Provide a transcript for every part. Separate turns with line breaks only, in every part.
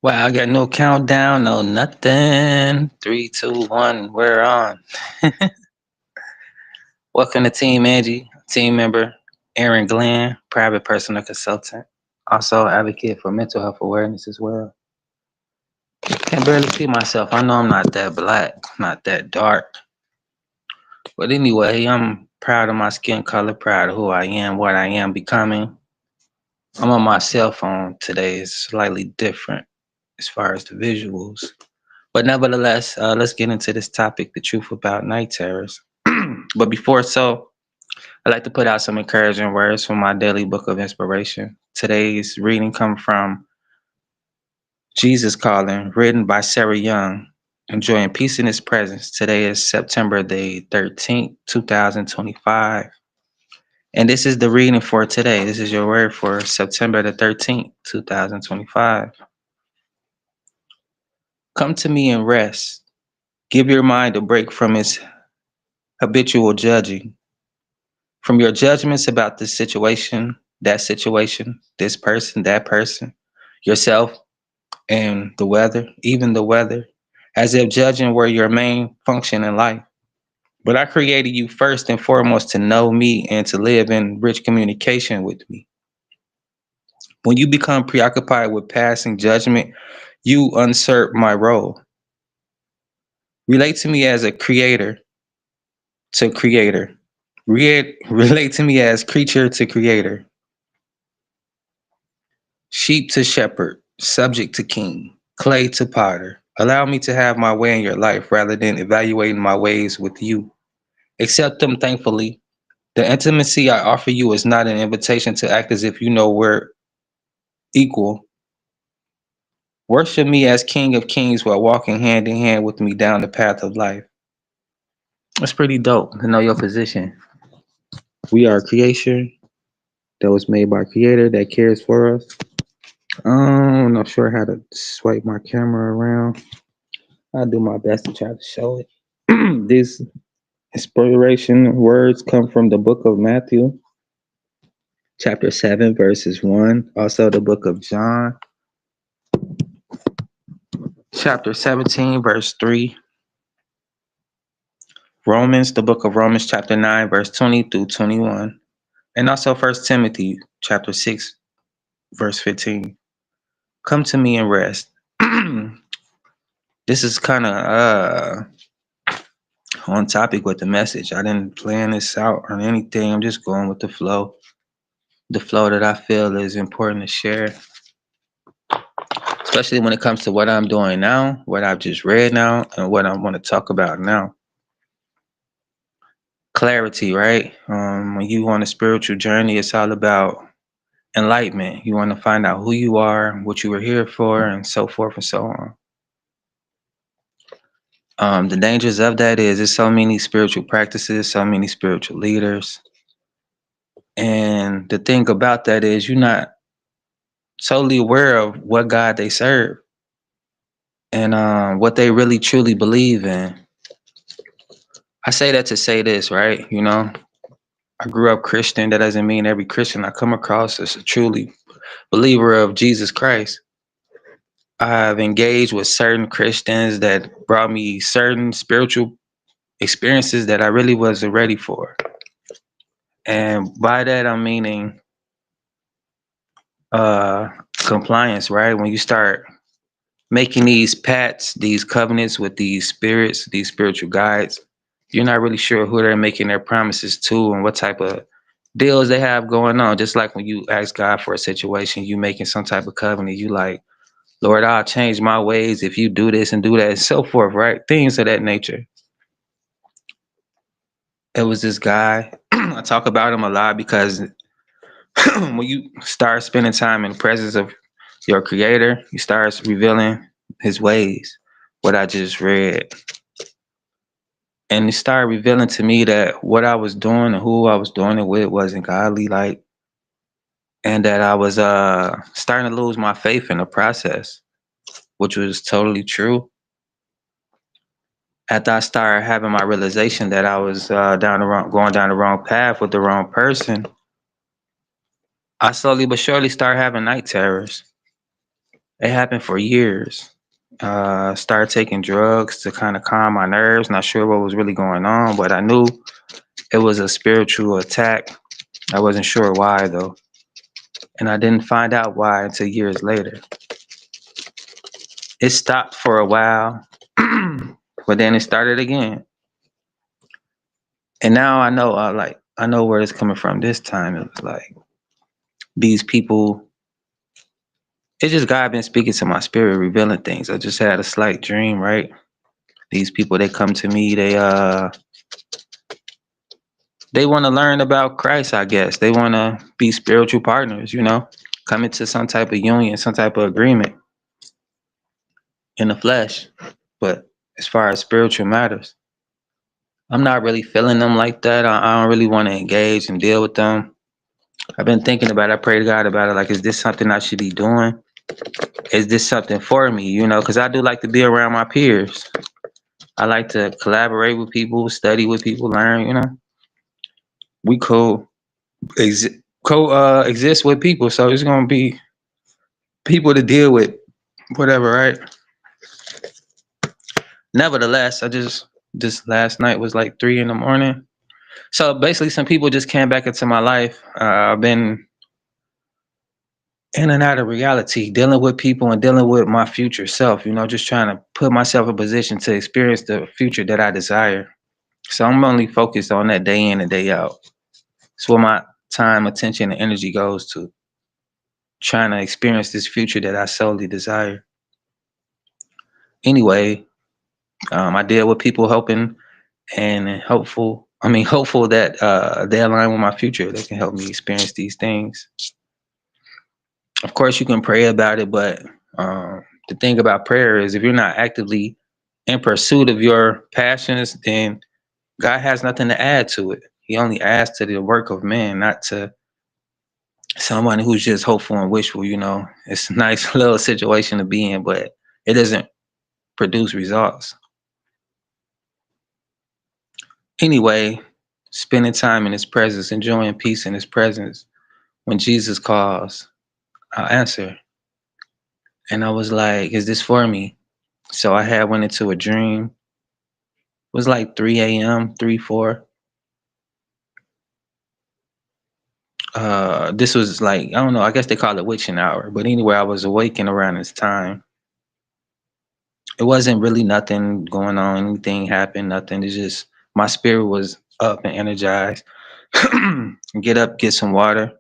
Wow, I got no countdown, no nothing. Three, two, one, we're on. Welcome to Team Angie, team member Aaron Glenn, private personal consultant, also advocate for mental health awareness as well. Can barely see myself. I know I'm not that black, not that dark. But anyway, I'm proud of my skin color, proud of who I am, what I am becoming. I'm on my cell phone today. It's slightly different as far as the visuals. But nevertheless, let's get into this topic, the truth about night terrors. But before so, I'd like to put out some encouraging words from my daily book of inspiration. Today's reading comes from Jesus Calling, written by Sarah Young. Enjoying peace in his presence. Today is September the 13th, 2025. And this is the reading for today. This is your word for September the 13th, 2025. Come to me and rest. Give your mind a break from its habitual judging, from your judgments about situation, this person, that person, yourself, and the weather, even the weather, as if judging were your main function in life. But I created you first and foremost to know me and to live in rich communication with me. When you become preoccupied with passing judgment, you usurp my role. Relate to me as a creator to creator. Relate to me as creature to creator. Sheep to shepherd, subject to king, clay to potter. Allow me to have my way in your life rather than evaluating my ways with you. Accept them thankfully. The intimacy I offer you is not an invitation to act as if you know we're equal. Worship me as King of Kings while walking hand in hand with me down the path of life. That's pretty dope to know your position. We are a creation that was made by a creator that cares for us. I'm not sure how to swipe my camera around. I'll do my best to try to show it. These inspiration words come from the book of Matthew, chapter 7, verses 1. Also, the book of John, chapter 17, verse 3. Romans, the book of Romans, chapter 9, verse 20 through 21. And also, First Timothy, chapter 6, verse 15. Come to me and rest. This is kind of on topic with the message. I didn't plan this out or anything. I'm just going with the flow. The flow that I feel is important to share, especially when it comes to what I'm doing now, what I've just read now, and what I want to talk about now. Clarity, right? When you on a spiritual journey, it's all about enlightenment. You want to find out who you are, what you were here for, and so forth and so on. The dangers of that is there's so many spiritual practices, so many spiritual leaders. And the thing about that is you're not totally aware of what God they serve and what they really truly believe in. I say that to say this, right? You know, I grew up Christian. That doesn't mean every Christian I come across is a truly believer of Jesus Christ. I've engaged with certain Christians that brought me certain spiritual experiences that I really wasn't ready for. And by that, I'm meaning uh, compliance, right? When you start making these pacts, these covenants with these spirits, these spiritual guides, you're not really sure who they're making their promises to and what type of deals they have going on. Just like when you ask God for a situation, you making some type of covenant, you like, Lord, I'll change my ways if you do this and do that and so forth, right? Things of that nature. It was this guy. I talk about him a lot because when you start spending time in the presence of your creator, he starts revealing his ways, what I just read. And he started revealing to me that what I was doing and who I was doing it with wasn't godly, like, and that I was starting to lose my faith in the process, which was totally true. After I started having my realization that I was going down the wrong path with the wrong person, I slowly but surely started having night terrors. It happened for years. Started taking drugs to kind of calm my nerves. Not sure what was really going on, but I knew it was a spiritual attack. I wasn't sure why though, and I didn't find out why until years later. It stopped for a while, but then it started again. And now I know, I know where it's coming from. This time it was like these people. It's just God been speaking to my spirit, revealing things. I just had a slight dream, right? These people, they come to me. They want to learn about Christ. I guess they want to be spiritual partners. Come into some type of union, some type of agreement in the flesh. But as far as spiritual matters, I'm not really feeling them like that. I don't really want to engage and deal with them. I've been thinking about it. I pray to God about it. Like, is this something I should be doing? Is this something for me? Because I do like to be around my peers. I like to collaborate with people, study with people, learn. We exist with people, so it's gonna be people to deal with, whatever, right? Nevertheless, I just last night was like 3 in the morning. So basically, some people just came back into my life. I've been in and out of reality, dealing with people and dealing with my future self. Just trying to put myself in position to experience the future that I desire. So I'm only focused on that day in and day out. It's where my time, attention, and energy goes to, trying to experience this future that I solely desire. Anyway, I deal with people hoping and hopeful that they align with my future. They can help me experience these things. Of course, you can pray about it, but the thing about prayer is if you're not actively in pursuit of your passions, then God has nothing to add to it. He only adds to the work of man, not to someone who's just hopeful and wishful. It's a nice little situation to be in, but it doesn't produce results. Anyway, spending time in his presence, enjoying peace in his presence. When Jesus calls, I'll answer. And I was like, is this for me? So I had went into a dream. It was like 3 a.m., 3, 4. This was like, I don't know, I guess they call it witching hour. But anyway, I was awakened around this time. It wasn't really nothing going on, anything happened, nothing. It's just my spirit was up and energized. Get up, get some water.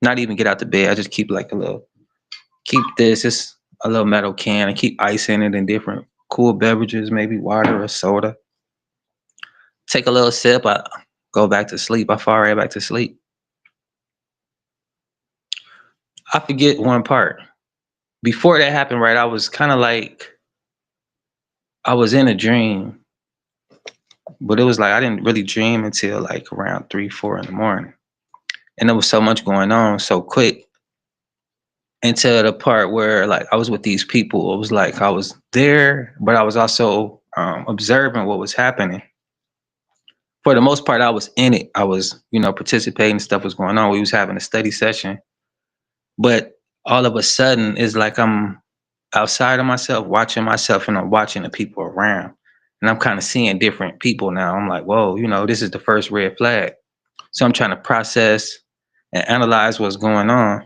Not even get out the bed. I just keep like it's a little metal can and keep ice in it and different cool beverages, maybe water or soda. Take a little sip, I go back to sleep. I fall right back to sleep. I forget one part. Before that happened, right, I was kind of like, I was in a dream, but it was like I didn't really dream until like around 3, 4 in the morning. And there was so much going on so quick until the part where like I was with these people. It was like I was there, but I was also observing what was happening. For the most part, I was in it. I was, participating. Stuff was going on. We was having a study session, but all of a sudden, it's like I'm outside of myself, watching myself, and I'm watching the people around, and I'm kind of seeing different people now. I'm like, whoa, this is the first red flag. So I'm trying to process and analyze what's going on.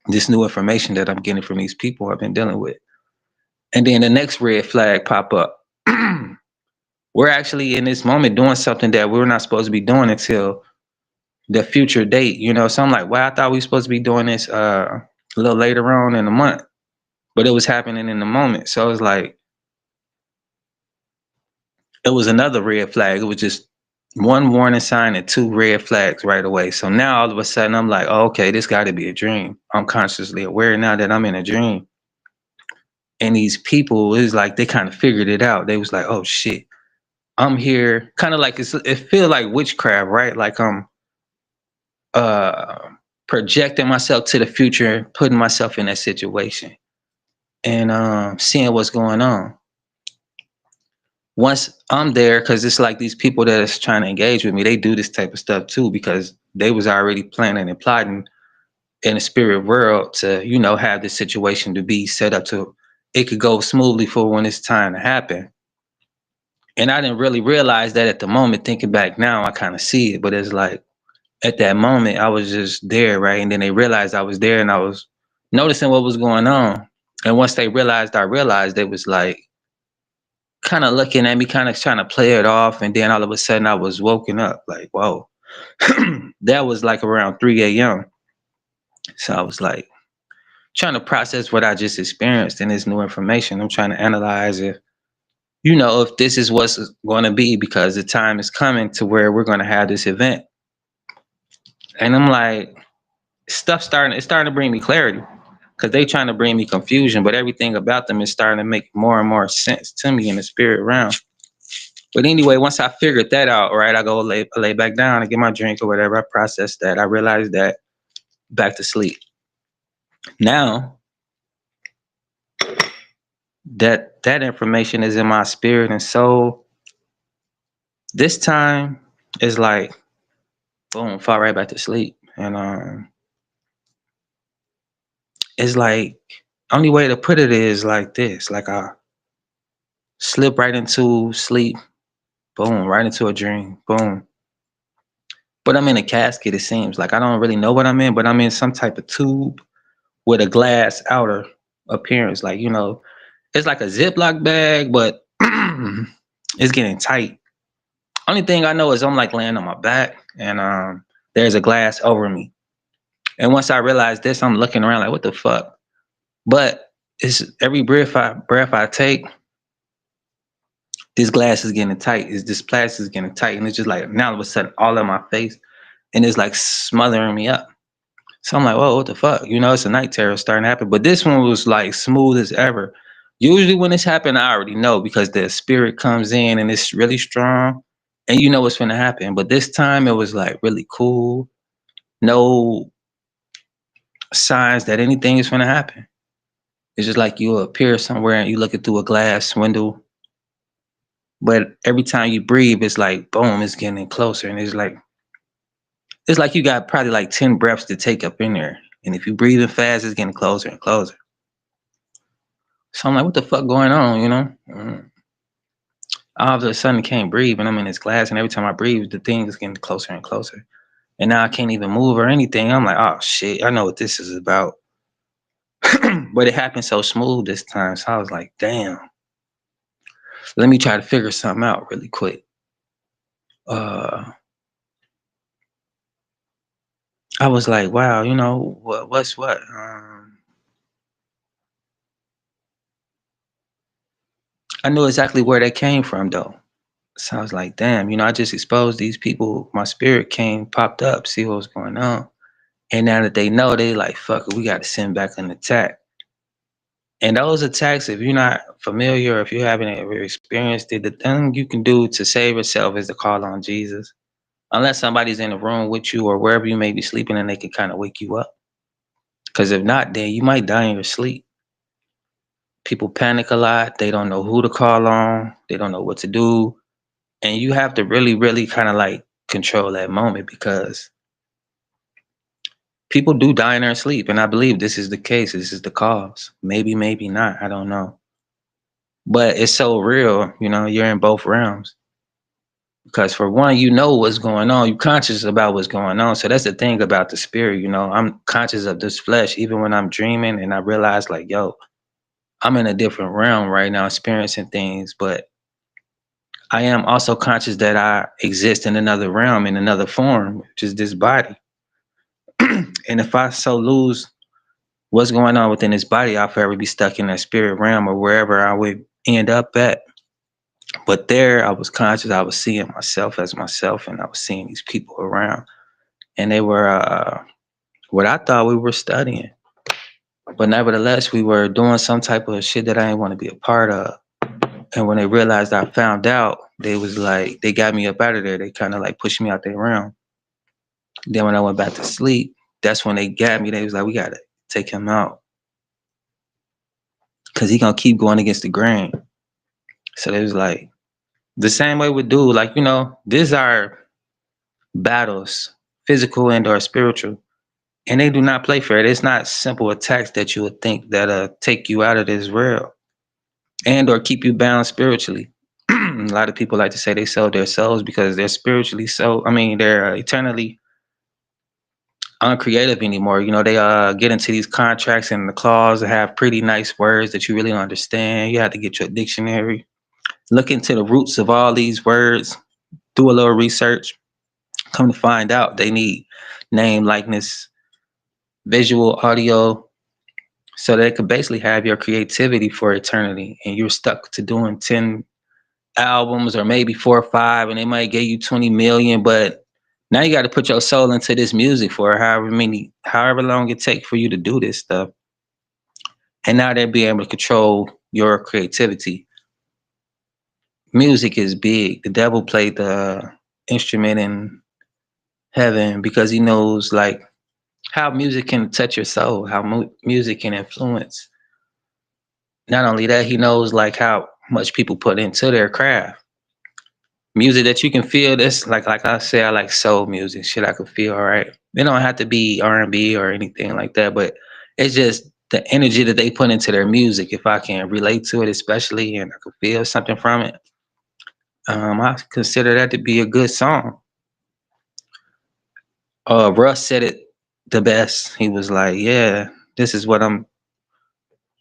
This new information that I'm getting from these people I've been dealing with, and then the next red flag pop up. We're actually in this moment doing something that we're not supposed to be doing until the future date. So I'm like, wow, I thought we were supposed to be doing this a little later on in the month, but it was happening in the moment. So it was like, it was another red flag. It was just one warning sign and 2 red flags right away. So now all of a sudden I'm like, oh, okay, this got to be a dream. I'm consciously aware now that I'm in a dream. And these people, is like, they kind of figured it out. They was like, oh shit, I'm here. Kind of like, it feel like witchcraft, right? Like I'm uh projecting myself to the future, putting myself in that situation, and seeing what's going on. Once I'm there, because it's like these people that is trying to engage with me, they do this type of stuff too, because they was already planning and plotting in the spirit world to, have this situation to be set up to it could go smoothly for when it's time to happen. And I didn't really realize that at the moment. Thinking back now, I kind of see it, but it's like at that moment I was just there, right? And then they realized I was there and I was noticing what was going on. And once they realized I realized, it was like kind of looking at me, kind of trying to play it off. And then all of a sudden I was woken up like, whoa. That was like around 3 a.m. So I was like trying to process what I just experienced and this new information. I'm trying to analyze if, if this is what's going to be, because the time is coming to where we're going to have this event. And I'm like, it's starting to bring me clarity, because they trying to bring me confusion, but everything about them is starting to make more and more sense to me in the spirit realm. But anyway, once I figured that out, right, I go lay back down and get my drink or whatever. I process that. I realized that, back to sleep. Now that information is in my spirit and soul, this time is like, boom, fall right back to sleep. And it's like, only way to put it is like this: like I slip right into sleep, boom, right into a dream, boom. But I'm in a casket. It seems like I don't really know what I'm in, but I'm in some type of tube with a glass outer appearance. Like, it's like a Ziploc bag, but it's getting tight. Only thing I know is I'm like laying on my back, and there's a glass over me. And once I realize this, I'm looking around like, what the fuck? But it's every breath I take, this glass is getting tight. This plastic is getting tight, and it's just like now all of a sudden all in my face, and it's like smothering me up. So I'm like, whoa, what the fuck? It's a night terror starting to happen. But this one was like smooth as ever. Usually when this happened, I already know, because the spirit comes in and it's really strong and you know what's going to happen. But this time it was like really cool. No signs that anything is going to happen. It's just like you appear somewhere and you looking through a glass window. But every time you breathe, it's like, boom, it's getting closer. And it's like you got probably like 10 breaths to take up in there. And if you breathing fast, it's getting closer and closer. So I'm like, what the fuck going on, All of a sudden I can't breathe and I'm in this glass, and every time I breathe, the thing is getting closer and closer. And now I can't even move or anything. I'm like, oh shit, I know what this is about. But it happened so smooth this time. So I was like, damn. Let me try to figure something out really quick. I was like, wow, what's what? I knew exactly where they came from though. So I was like, damn, I just exposed these people. My spirit came, popped up, see what was going on. And now that they know, they like, fuck it, we got to send back an attack. And those attacks, if you're not familiar, if you haven't ever experienced it, the thing you can do to save yourself is to call on Jesus. Unless somebody's in the room with you or wherever you may be sleeping and they can kind of wake you up. Because if not, then you might die in your sleep. People panic a lot. They don't know who to call on. They don't know what to do. And you have to really, really kind of like control that moment, because people do die in their sleep. And I believe this is the case. This is the cause. Maybe, maybe not. I don't know. But it's so real, you're in both realms. Because for one, what's going on. You're conscious about what's going on. So that's the thing about the spirit, I'm conscious of this flesh, even when I'm dreaming, and I realize like, yo, I'm in a different realm right now, experiencing things, but I am also conscious that I exist in another realm, in another form, which is this body. And if I so lose what's going on within this body, I'll forever be stuck in that spirit realm or wherever I would end up at. But there, I was conscious. I was seeing myself as myself, and I was seeing these people around, and they were what I thought we were studying. But nevertheless, we were doing some type of shit that I didn't want to be a part of. And when they realized I found out, they was like, they got me up out of there. They kind of like pushed me out their realm. Then when I went back to sleep, that's when they got me. They was like, we gotta take him out, because he gonna keep going against the grain. So they was like, the same way we do, like, these are battles, physical and or spiritual. And they do not play fair. It's not simple attacks that you would think that take you out of this world and or keep you bound spiritually. A lot of people like to say they sold their souls because they're spiritually so. I mean, they're eternally uncreative anymore. You know, they get into these contracts and the clause that have pretty nice words that you really don't understand. You have to get your dictionary, look into the roots of all these words, do a little research. Come to find out, they need name, likeness, visual, audio, so they could basically have your creativity for eternity. And you're stuck to doing 10 albums or maybe 4 or 5, and they might give you 20 million, but now you got to put your soul into this music for however long it takes for you to do this stuff. And now they're being able to control your creativity. Music is big. The devil played the instrument in heaven because he knows like how music can touch your soul, how music can influence. Not only that, he knows like how much people put into their craft. Music that you can feel. This like I say, I like soul music, shit I can feel. All right, it don't have to be R&B or anything like that, but it's just the energy that they put into their music. If I can relate to it, especially, and I can feel something from it, I consider that to be a good song. Russ said it the best. He was like, "Yeah, this is what I'm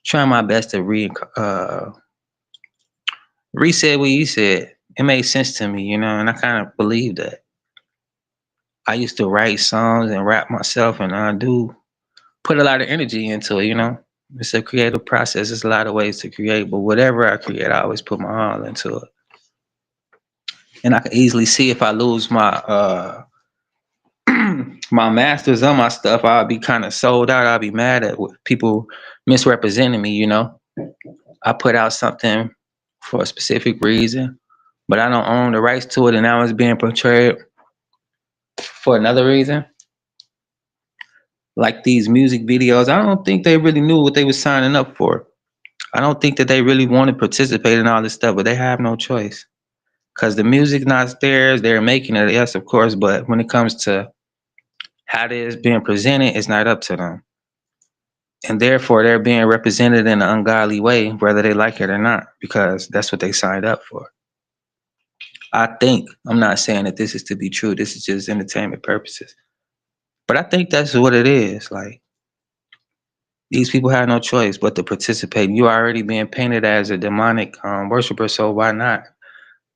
trying my best to reset what you said. It made sense to me, you know, and I kind of believe that. I used to write songs and rap myself, and I do put a lot of energy into it, you know. It's a creative process. There's a lot of ways to create, but whatever I create, I always put my all into it. And I can easily see if I lose my my masters on my stuff, I'll be kind of sold out. I'll be mad at people misrepresenting me, you know. I put out something for a specific reason, but I don't own the rights to it, and now it's being portrayed for another reason. Like these music videos, I don't think they really knew what they were signing up for. I don't think that they really want to participate in all this stuff, but they have no choice because the music not theirs. They're making it, yes, of course, but when it comes to how it is being presented, it's not up to them, and therefore they're being represented in an ungodly way, whether they like it or not, because that's what they signed up for. I think I'm not saying that this is to be true. This is just entertainment purposes, but I think that's what it is. Like these people have no choice but to participate. You're already being painted as a demonic worshiper, so why not?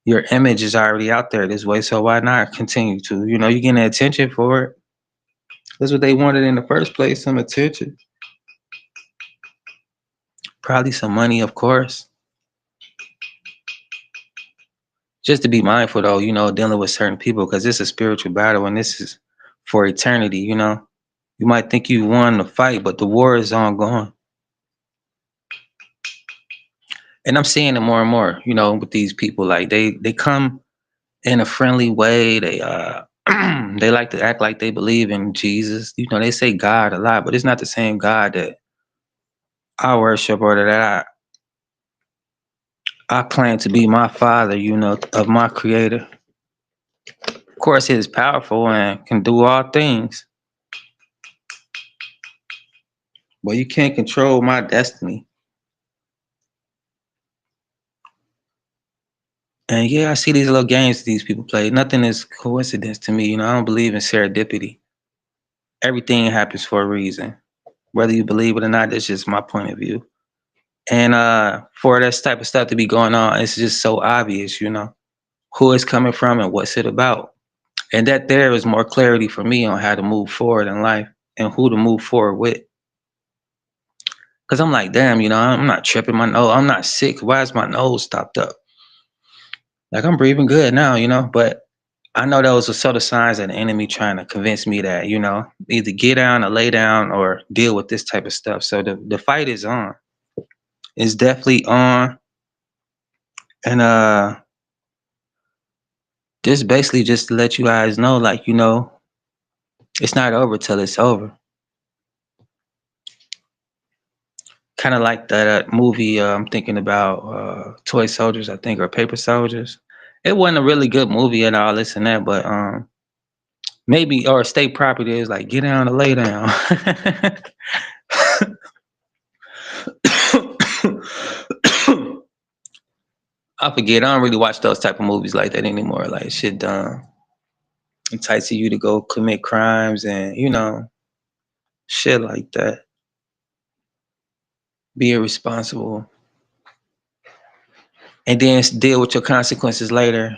Your image is already out there this way, so why not continue to? You know, you're getting attention for it. That's what they wanted in the first place, some attention. Probably some money, of course. Just to be mindful, though, you know, dealing with certain people because it's a spiritual battle and this is for eternity, you know. You might think you won the fight, but the war is ongoing. And I'm seeing it more and more, you know, with these people. Like they come in a friendly way. They they like to act like they believe in Jesus. You know, they say God a lot, but it's not the same God that I worship or that I claim to be my father, you know, of my creator. Of course, he is powerful and can do all things, but you can't control my destiny. And yeah, I see these little games these people play. Nothing is coincidence to me. You know, I don't believe in serendipity. Everything happens for a reason. Whether you believe it or not, that's just my point of view. And for this type of stuff to be going on, it's just so obvious, you know, who it's coming from and what's it about. And that there is more clarity for me on how to move forward in life and who to move forward with. Cause I'm like, damn, you know, I'm not tripping my nose. I'm not sick. Why is my nose stopped up? Like I'm breathing good now, you know, but I know those are sort of signs of the enemy trying to convince me that, you know, either get down or lay down or deal with this type of stuff. So the fight is on. It's definitely on. And this basically just to let you guys know, like, you know, it's not over till it's over. Kind of like that movie I'm thinking about, Toy Soldiers, I think, or Paper Soldiers. It wasn't a really good movie and all this and that, but Maybe, or state property is like get down and lay down. I forget. I don't really watch those type of movies like that anymore. Like shit done entices you to go commit crimes and shit like that. Be irresponsible and then deal with your consequences later.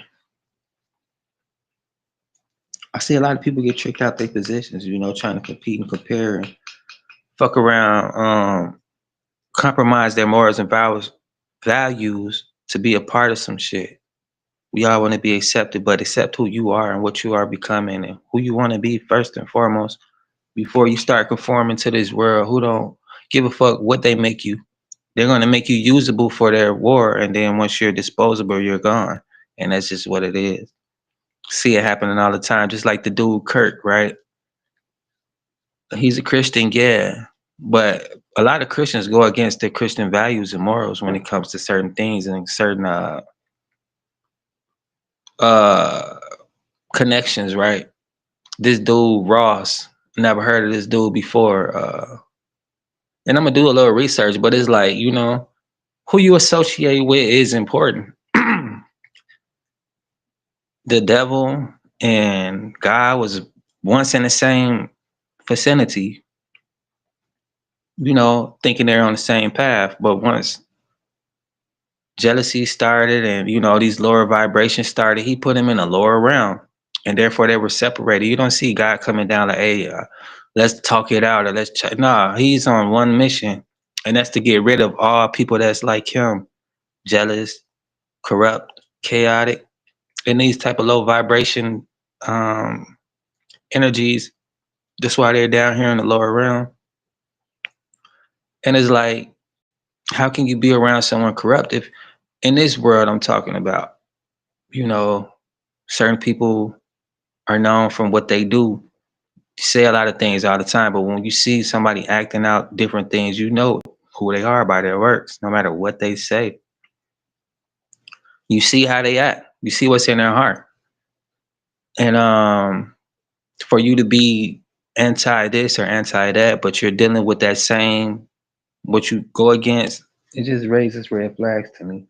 I see a lot of people get tricked out their positions, trying to compete and compare and fuck around, compromise their morals and values to be a part of some shit. We all want to be accepted, but accept who you are and what you are becoming and who you want to be first and foremost before you start conforming to this world who don't give a fuck what they make you. They're going to make you usable for their war, and then once you're disposable, you're gone. And that's just what it is. See it happening all the time, just like the dude Kirk, right? He's a Christian, yeah, but a lot of Christians go against their Christian values and morals when it comes to certain things and certain uh connections, right? This dude Ross, never heard of this dude before, and I'm gonna do a little research, but it's like who you associate with is important. The devil and God was once in the same vicinity, thinking they're on the same path, but once jealousy started and these lower vibrations started, he put him in a lower realm, and therefore they were separated. You don't see God coming down like, hey, let's talk it out or let's check. Nah, he's on one mission, and that's to get rid of all people that's like him, jealous, corrupt, chaotic, and these type of low vibration energies. That's why they're down here in the lower realm. And it's like, how can you be around someone corrupt if in this world I'm talking about, certain people are known from what they do. You say a lot of things all the time, but when you see somebody acting out different things, you know who they are by their works, no matter what they say. You see how they act. You see what's in their heart. And for you to be anti this or anti that, but you're dealing with that same what you go against, it just raises red flags to me.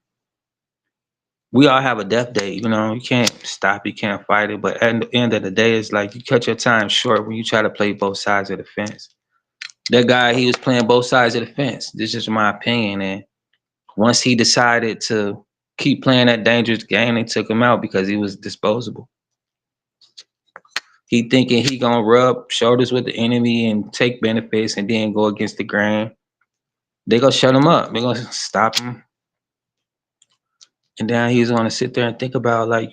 We all have a death date, you can't stop, you can't fight it. But at the end of the day, it's like you cut your time short when you try to play both sides of the fence. That guy, he was playing both sides of the fence. This is my opinion. And once he decided to keep playing that dangerous game, they took him out because he was disposable. He thinking he gonna rub shoulders with the enemy and take benefits and then go against the grain. They gonna shut him up. They gonna stop him. And then he's gonna sit there and think about like,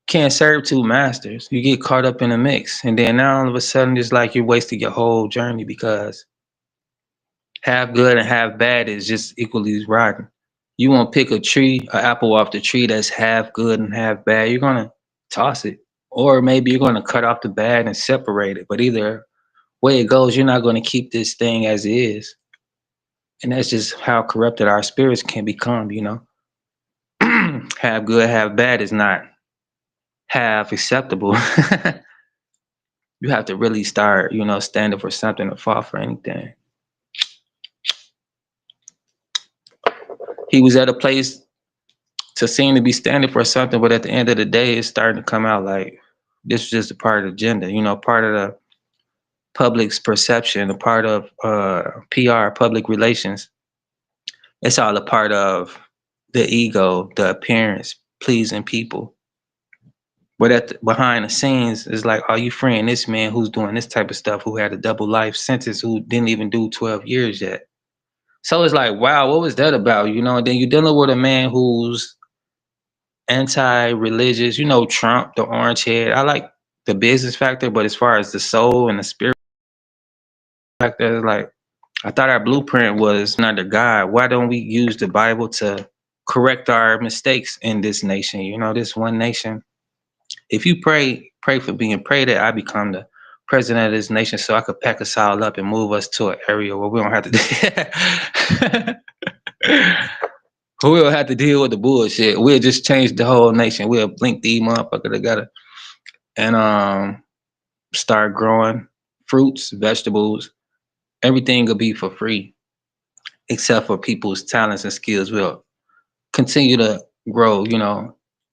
can't serve two masters. You get caught up in a mix. And then now all of a sudden it's like you're wasting your whole journey because half good and half bad is just equally rotten. You won't pick an apple off the tree that's half good and half bad. You're gonna toss it. Or maybe you're gonna cut off the bad and separate it. But either way it goes, you're not gonna keep this thing as it is. And that's just how corrupted our spirits can become, Half good, half bad is not half acceptable. You have to really start, standing for something or fall for anything. He was at a place to seem to be standing for something, but at the end of the day, it's starting to come out like this is just a part of the agenda, part of the public's perception, a part of PR, public relations. It's all a part of the ego, the appearance, pleasing people. But behind the scenes, it's like, are you freeing this man who's doing this type of stuff, who had a double life sentence, who didn't even do 12 years yet? So it's like, wow, what was that about? And then you're dealing with a man who's anti-religious, Trump, the orange head. I like the business factor, but as far as the soul and the spirit factor, it's like, I thought our blueprint was under God. Why don't we use the Bible to correct our mistakes in this nation? This one nation. If you pray for me and pray that I become the president of this nation so I could pack us all up and move us to an area where we don't have to we don't have to deal with the bullshit. We'll just change the whole nation. We'll blink these motherfuckers together. and start growing fruits, vegetables, everything will be for free, except for people's talents and skills will continue to grow,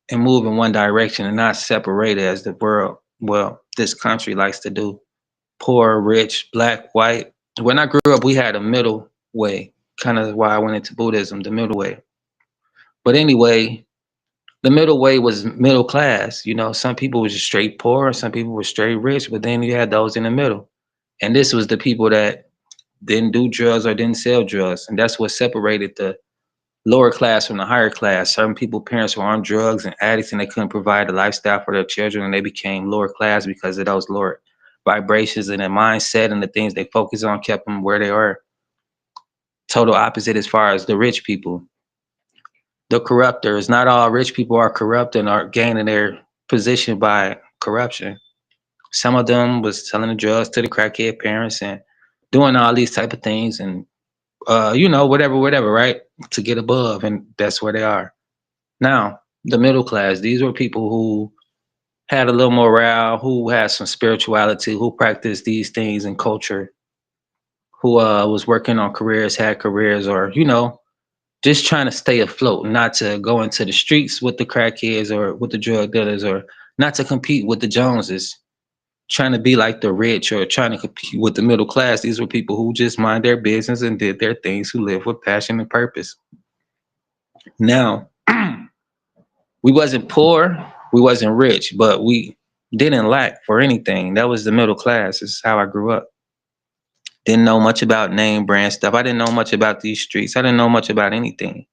and move in one direction and not separate as the world, well, this country likes to do. Poor, rich, black, white. When I grew up, we had a middle way, kind of why I went into Buddhism, the middle way. But anyway, the middle way was middle class. Some people were just straight poor, some people were straight rich, but then you had those in the middle. And this was the people that didn't do drugs or didn't sell drugs. And that's what separated the lower class from the higher class. Certain people, parents were on drugs and addicts and they couldn't provide a lifestyle for their children and they became lower class because of those lower vibrations and their mindset and the things they focus on kept them where they are. Total opposite as far as the rich people. The corruptors, not all rich people are corrupt and are gaining their position by corruption. Some of them was selling the drugs to the crackhead parents and doing all these type of things and whatever, right? To get above, and that's where they are. Now, the middle class, these were people who had a little morale, who had some spirituality, who practiced these things in culture, who was working on careers, had careers, or just trying to stay afloat, not to go into the streets with the crackheads or with the drug dealers, or not to compete with the Joneses, trying to be like the rich or trying to compete with the middle class. These were people who just mind their business and did their things, who lived with passion and purpose. Now, we wasn't poor, we wasn't rich, but we didn't lack for anything. That was the middle class. This is how I grew up. Didn't know much about name brand stuff. I didn't know much about these streets. I didn't know much about anything.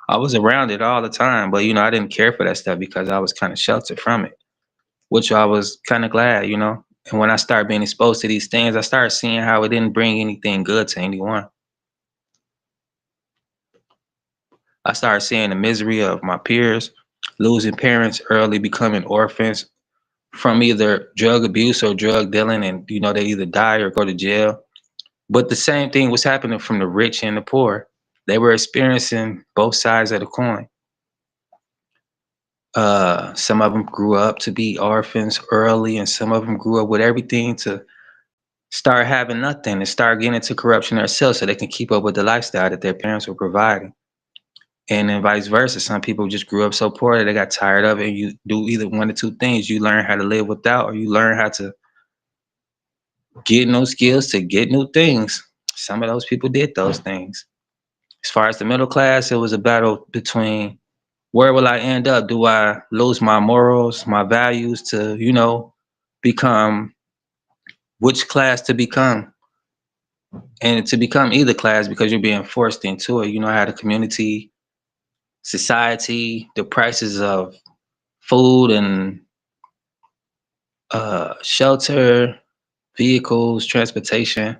I was around it all the time, but I didn't care for that stuff because I was kind of sheltered from it, which I was kind of glad. And when I started being exposed to these things, I started seeing how it didn't bring anything good to anyone. I started seeing the misery of my peers, losing parents early, becoming orphans from either drug abuse or drug dealing, and they either die or go to jail. But the same thing was happening from the rich and the poor. They were experiencing both sides of the coin. Some of them grew up to be orphans early, and some of them grew up with everything to start having nothing and start getting into corruption themselves so they can keep up with the lifestyle that their parents were providing. And then vice versa. Some people just grew up so poor that they got tired of it. And you do either one or two things. You learn how to live without, or you learn how to get new skills to get new things. Some of those people did those things. As far as the middle class, it was a battle between where will I end up? Do I lose my morals, my values to, become which class to become? And to become either class because you're being forced into it. You know how the community, society, the prices of food and shelter, vehicles, transportation.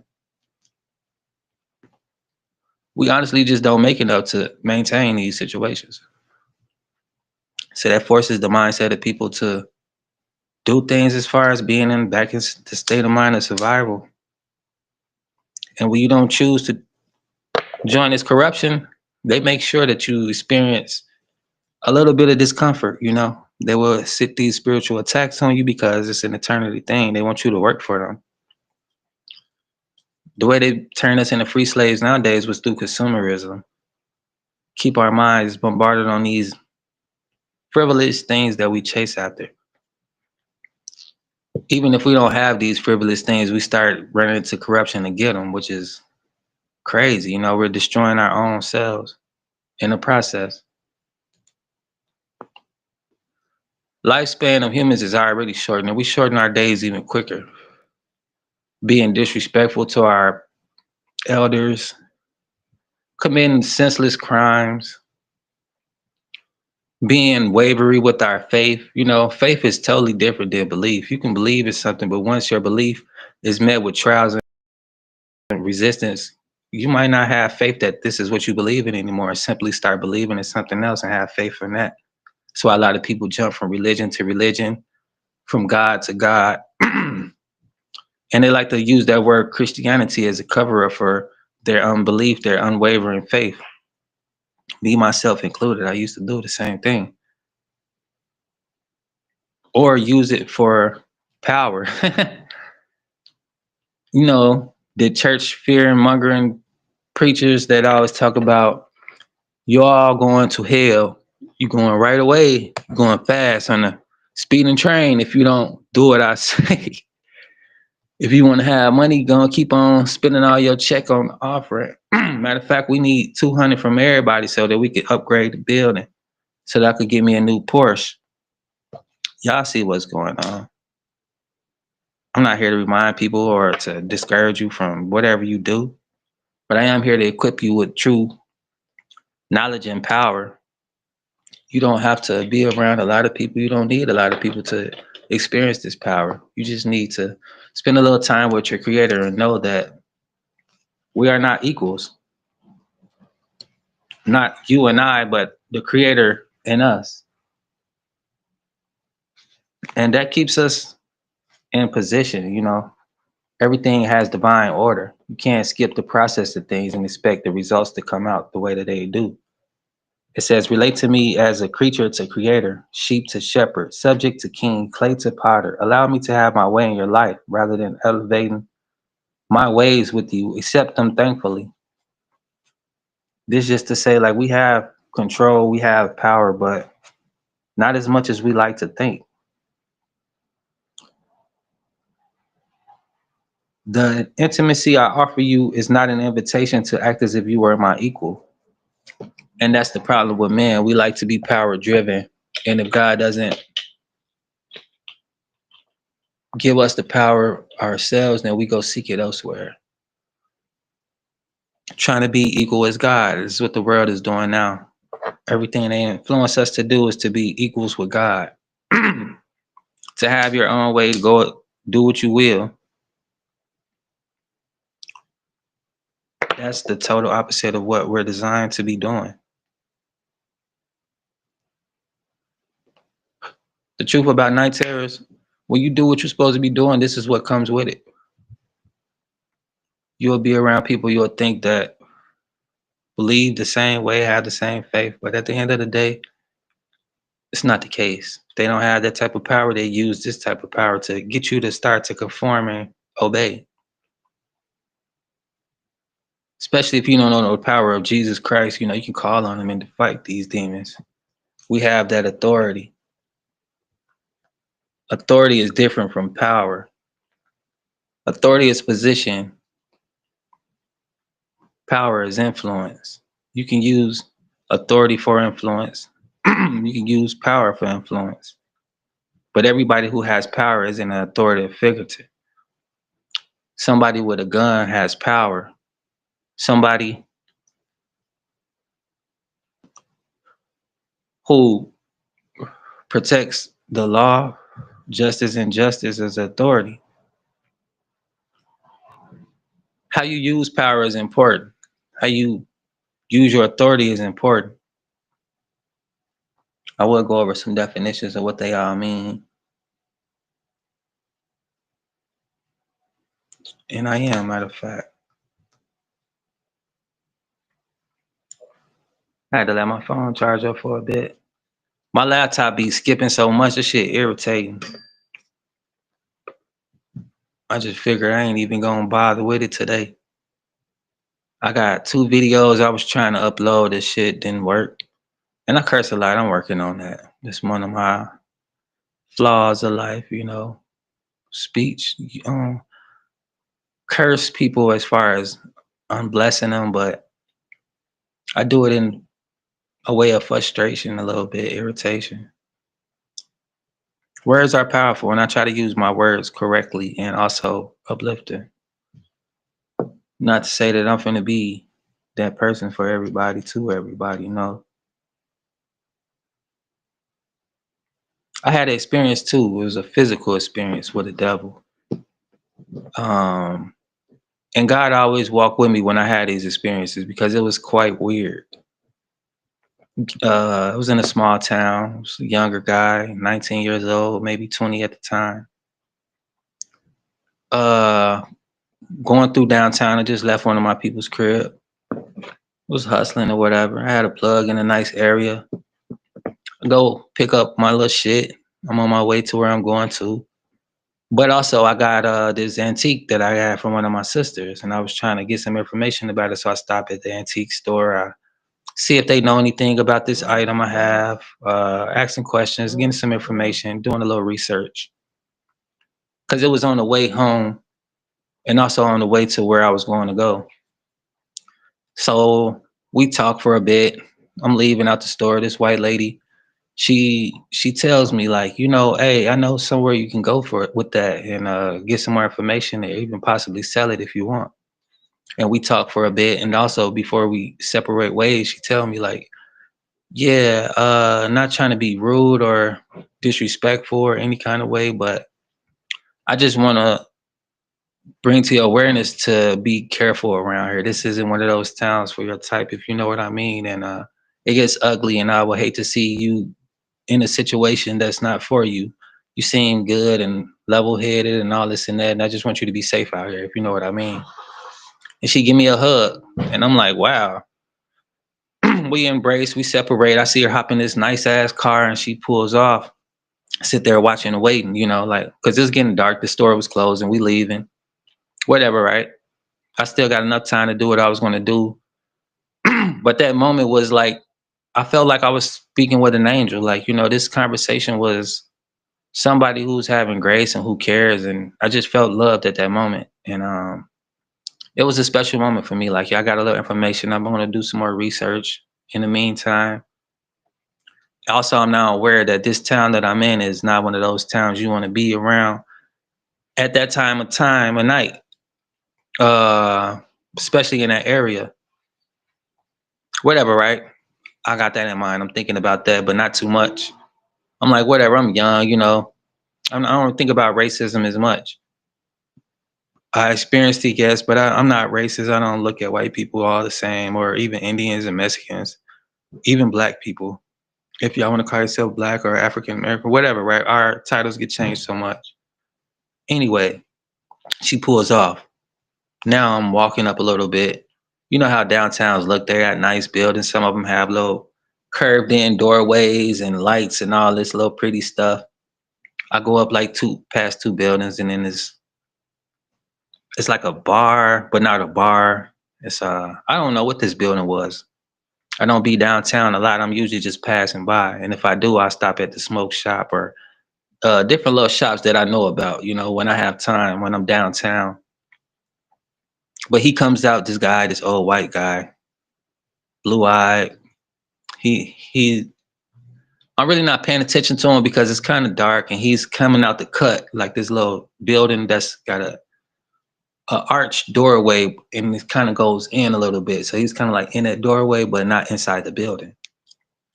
We honestly just don't make enough to maintain these situations. So that forces the mindset of people to do things as far as being in back in the state of mind of survival. And when you don't choose to join this corruption, they make sure that you experience a little bit of discomfort. They will sit these spiritual attacks on you because it's an eternity thing. They want you to work for them. The way they turn us into free slaves nowadays was through consumerism. Keep our minds bombarded on these frivolous things that we chase after. Even if we don't have these frivolous things, we start running into corruption to get them, which is crazy. We're destroying our own selves in the process. Lifespan of humans is already shortened, and we shorten our days even quicker. Being disrespectful to our elders, committing senseless crimes, being wavery with our faith. Faith is totally different than belief. You can believe in something, but once your belief is met with trials and resistance, you might not have faith that this is what you believe in anymore, and simply start believing in something else and have faith in that. That's why a lot of people jump from religion to religion, from God to God. And they like to use that word Christianity as a cover up for their unbelief, their unwavering faith. Me, myself included, I used to do the same thing. or use it for power. The church fear mongering preachers that always talk about you all going to hell. You going right away, going fast on the speeding train if you don't do what I say. If you want to have money, gonna keep on spending all your check on offering. Matter of fact, we need 200 from everybody so that we can upgrade the building so that I could get me a new Porsche. Y'all see what's going on. I'm not here to remind people or to discourage you from whatever you do, but I am here to equip you with true knowledge and power. You don't have to be around a lot of people. You don't need a lot of people to experience this power. You just need to spend a little time with your creator and know that we are not equals. Not you and I, but the creator in us. And that keeps us in position. Everything has divine order. You can't skip the process of things and expect the results to come out the way that they do. It says, relate to me as a creature to creator, sheep to shepherd, subject to king, clay to potter. Allow me to have my way in your life rather than elevating my ways with you. Accept them thankfully. This just to say, like, we have control, we have power, but not as much as we like to think. The intimacy I offer you is not an invitation to act as if you were my equal. And that's the problem with men. We like to be power driven. And if God doesn't give us the power ourselves, then we go seek it elsewhere. Trying to be equal as God is what the world is doing now. Everything they influence us to do is to be equals with God. To have your own way, to go do what you will. That's the total opposite of what we're designed to be doing. The truth about night terrors, when you do what you're supposed to be doing, this is what comes with it. You'll be around people you'll think that believe the same way, have the same faith, but at the end of the day, it's not the case. If they don't have that type of power, they use this type of power to get you to start to conform and obey. Especially if you don't know the power of Jesus Christ, you can call on him and to fight these demons. We have that authority. Authority is different from power. Authority is position. Power is influence. You can use authority for influence. You can use power for influence. But everybody who has power is an authoritative figure. Somebody with a gun has power. Somebody who protects the law, justice, and justice as authority. How you use power is important. How you use your authority is important. I will go over some definitions of what they all mean. And I am, matter of fact. I had to let my phone charge up for a bit. My laptop be skipping so much, this shit irritating. I just figured I ain't even gonna bother with it today. I got 2 videos I was trying to upload. This shit didn't work. And I curse a lot. I'm working on that. That's one of my flaws of life, speech. Curse people as far as I'm blessing them, but I do it in a way of frustration, a little bit irritation. Words are powerful, and I try to use my words correctly and also uplifting. Not to say that I'm finna be that person for everybody, to everybody, no. I had an experience too. It was a physical experience with the devil. And God always walked with me when I had these experiences because it was quite weird. I was in a small town. I was a younger guy, 19 years old, maybe 20 at the time. Uh, Going through downtown, I just left one of my people's crib. Was hustling or whatever. I had a plug in a nice area. I go pick up my little shit. I'm on my way to where I'm going to. But also, I got this antique that I had from one of my sisters, and I was trying to get some information about it. So I stopped at the antique store. I see if they know anything about this item I have, asking questions, getting some information, doing a little research. Because it was on the way home and also on the way to where I was going to go. So we talked for a bit. I'm leaving out the store. This white lady, she tells me like, hey, I know somewhere you can go for it with that and get some more information or even possibly sell it if you want. And we talked for a bit. And also before we separate ways, she tell me like, yeah, not trying to be rude or disrespectful or any kind of way, but I just want to bring to your awareness to be careful around here. This isn't one of those towns for your type, if you know what I mean. And it gets ugly, and I would hate to see you in a situation that's not for you. You seem good and level headed and all this and that, and I just want you to be safe out here, if you know what I mean. And she give me a hug, and I'm like, wow. We embrace, we separate. I see her hop in this nice ass car, and she pulls off. I sit there watching and waiting, like because it's getting dark. The store was closed, and we leaving. Whatever, right? I still got enough time to do what I was going to do. But that moment was like, I felt like I was speaking with an angel. Like, this conversation was somebody who's having grace and who cares. And I just felt loved at that moment. And it was a special moment for me. Like, yeah, I got a little information. I'm going to do some more research in the meantime. Also, I'm now aware that this town that I'm in is not one of those towns you want to be around at that time of night, uh, especially in that area. Whatever, right? I got that in mind. I'm thinking about that, but not too much. I'm like, whatever. I'm young, I don't think about racism as much. I experienced it, yes, but I'm not racist. I don't look at white people all the same, or even Indians and Mexicans, even black people. If y'all want to call yourself black or African American, whatever, right? Our titles get changed so much. Anyway, she pulls off. Now I'm walking up a little bit. You know how downtowns look? They got nice buildings. Some of them have little curved in doorways and lights and all this little pretty stuff. I go up like past two buildings, and then it's like a bar, but not a bar. It's I don't know what this building was. I don't be downtown a lot. I'm usually just passing by, and if I do, I stop at the smoke shop or different little shops that I know about. When I have time, when I'm downtown. But he comes out, this guy, this old white guy, blue eyed. He. I'm really not paying attention to him because it's kind of dark, and he's coming out the cut like this little building that's got a arched doorway, and it kind of goes in a little bit. So he's kind of like in that doorway, but not inside the building.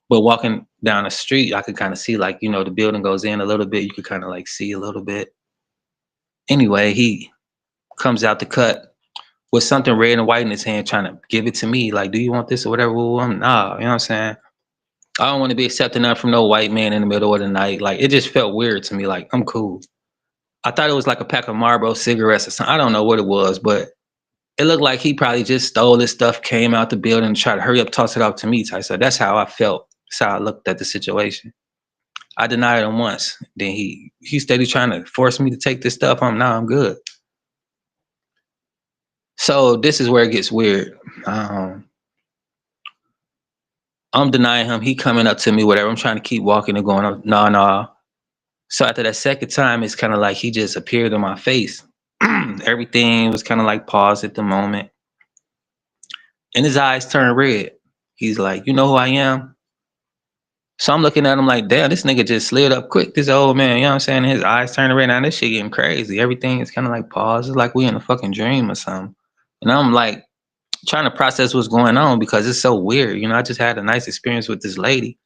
But walking down the street, I could kind of see like, the building goes in a little bit. You could kind of like see a little bit. Anyway, he comes out the cut with something red and white in his hand, trying to give it to me. Like, do you want this or whatever? Well, nah, you know what I'm saying? I don't want to be accepting that from no white man in the middle of the night. Like, it just felt weird to me. Like, I'm cool. I thought it was like a pack of Marlboro cigarettes or something. I don't know what it was, but it looked like he probably just stole his stuff, came out the building, and tried to hurry up, toss it off to me. So that's how I felt. That's how I looked at the situation. I denied him once. Then he steady trying to force me to take this stuff. I'm good. So this is where it gets weird. I'm denying him. He coming up to me, whatever. I'm trying to keep walking and going. No. So after that second time, it's kind of like he just appeared in my face. Everything was kind of like paused at the moment. And his eyes turned red. He's like, you know who I am? So I'm looking at him like, damn, this nigga just slid up quick. This old man, you know what I'm saying? His eyes turning red. Now this shit getting crazy. Everything is kind of like paused. It's like we in a fucking dream or something. And I'm like trying to process what's going on because it's so weird. I just had a nice experience with this lady.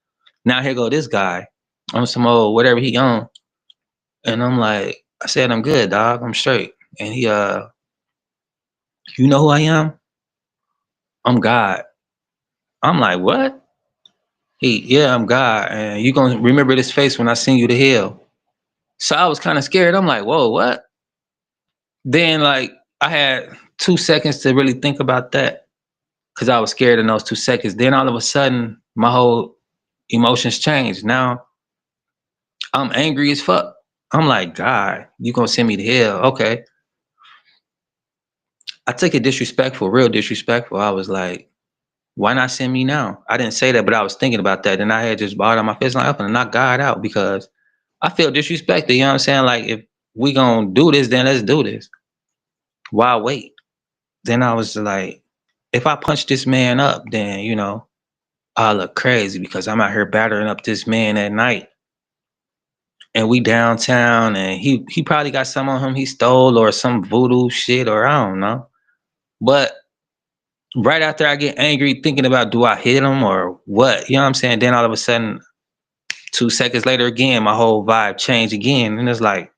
Now here go this guy on some old whatever he on. And I'm like, I said, I'm good, dog. I'm straight. And he, you know who I am? I'm God. I'm like, what? Yeah, I'm God. And you gonna remember this face when I send you to hell. So I was kind of scared. I'm like, whoa, what? Then like I had 2 seconds to really think about that because I was scared in those 2 seconds. Then all of a sudden, my whole emotions changed. Now I'm angry as fuck. I'm like, God, you gonna send me to hell? Okay. I took it disrespectful, real disrespectful. I was like, why not send me now? I didn't say that, but I was thinking about that. And I had just bought on my fist like, I'm gonna knock God out because I feel disrespected. You know what I'm saying? Like, if we gonna do this, then let's do this. Why wait? Then I was like, if I punch this man up, then, I look crazy because I'm out here battering up this man at night. And we downtown and he probably got some on him he stole or some voodoo shit or I don't know. But right after I get angry thinking about do I hit him or what, you know what I'm saying? Then all of a sudden 2 seconds later again, my whole vibe changed again. And it's like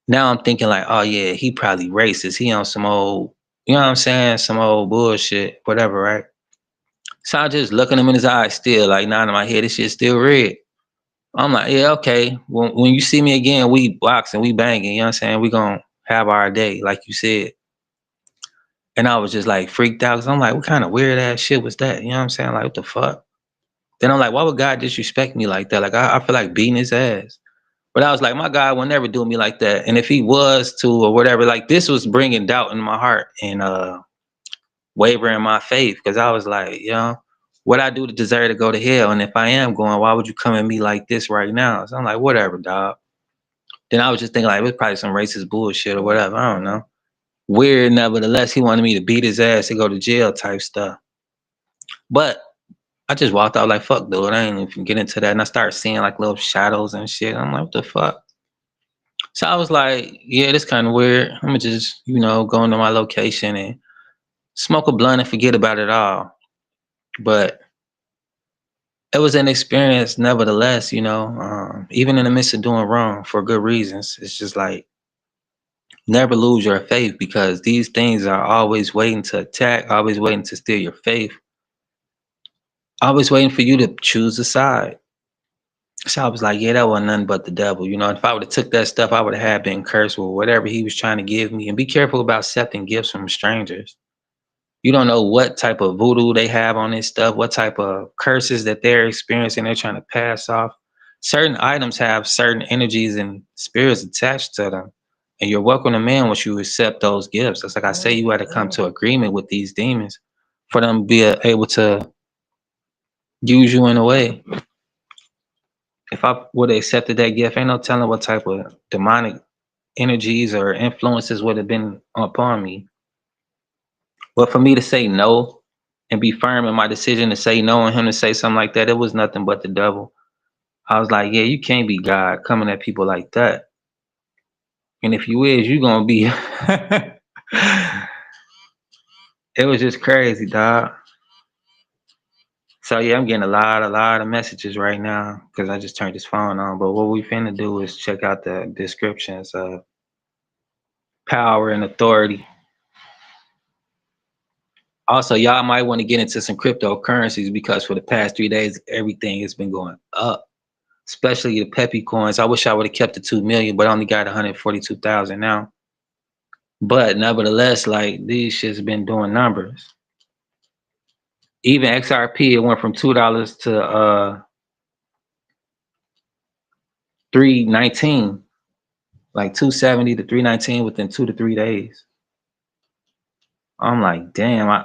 now I'm thinking like, oh yeah, he probably racist. He on some old, you know what I'm saying? Some old bullshit, whatever, right? So I just looking him in his eyes still, like now in my head, this shit's still red. I'm like, yeah, okay. When you see me again, we boxing, we banging, you know what I'm saying? We gonna have our day, like you said. And I was just like freaked out because I'm like, what kind of weird ass shit was that? You know what I'm saying? Like, what the fuck? Then I'm like, why would God disrespect me like that? Like, I feel like beating his ass. But I was like, my God will never do me like that. And if he was to or whatever, like this was bringing doubt in my heart and wavering my faith because I was like, what I do to deserve to go to hell? And if I am going, why would you come at me like this right now? So I'm like, whatever, dog. Then I was just thinking like it was probably some racist bullshit or whatever. I don't know. Weird, nevertheless, he wanted me to beat his ass to go to jail type stuff. But I just walked out like fuck, dude. I ain't even get into that. And I started seeing like little shadows and shit. I'm like, what the fuck? So I was like, yeah, this kind of weird. I'm gonna just, go into my location and smoke a blunt and forget about it all. But it was an experience, nevertheless. Even in the midst of doing wrong for good reasons, it's just like never lose your faith because these things are always waiting to attack, always waiting to steal your faith, always waiting for you to choose a side. So I was like, yeah, that wasn't nothing but the devil. If I would have took that stuff, I would have been cursed with whatever he was trying to give me. And be careful about accepting gifts from strangers. You don't know what type of voodoo they have on this stuff, what type of curses that they're experiencing, they're trying to pass off. Certain items have certain energies and spirits attached to them. And you're welcome to man once you accept those gifts. It's like I say, you had to come to agreement with these demons for them to be able to use you in a way. If I would have accepted that gift, ain't no telling what type of demonic energies or influences would have been upon me. But for me to say no and be firm in my decision to say no and him to say something like that, it was nothing but the devil. I was like, yeah, you can't be God coming at people like that. And if you is, you gonna be it was just crazy, dog. So yeah, I'm getting a lot of messages right now because I just turned this phone on. But what we finna do is check out the descriptions of power and authority. Also, y'all might want to get into some cryptocurrencies because for the past 3 days, everything has been going up, especially the Peppy coins. I wish I would have kept the 2 million, but I only got 142,000 now. But nevertheless, like these shit's been doing numbers. Even XRP, it went from $2 to 319, like 270 to 319 within 2 to 3 days. I'm like, damn,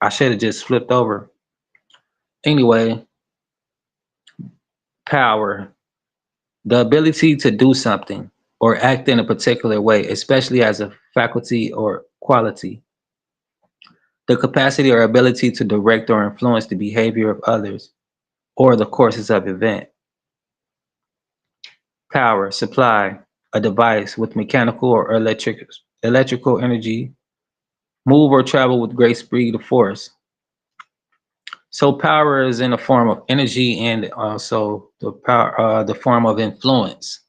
I should have just flipped over. Anyway, power. The ability to do something or act in a particular way, especially as a faculty or quality. The capacity or ability to direct or influence the behavior of others or the courses of event. Power, supply, a device with mechanical or electrical energy, move or travel with great speed or force. So power is in the form of energy and also the form of influence.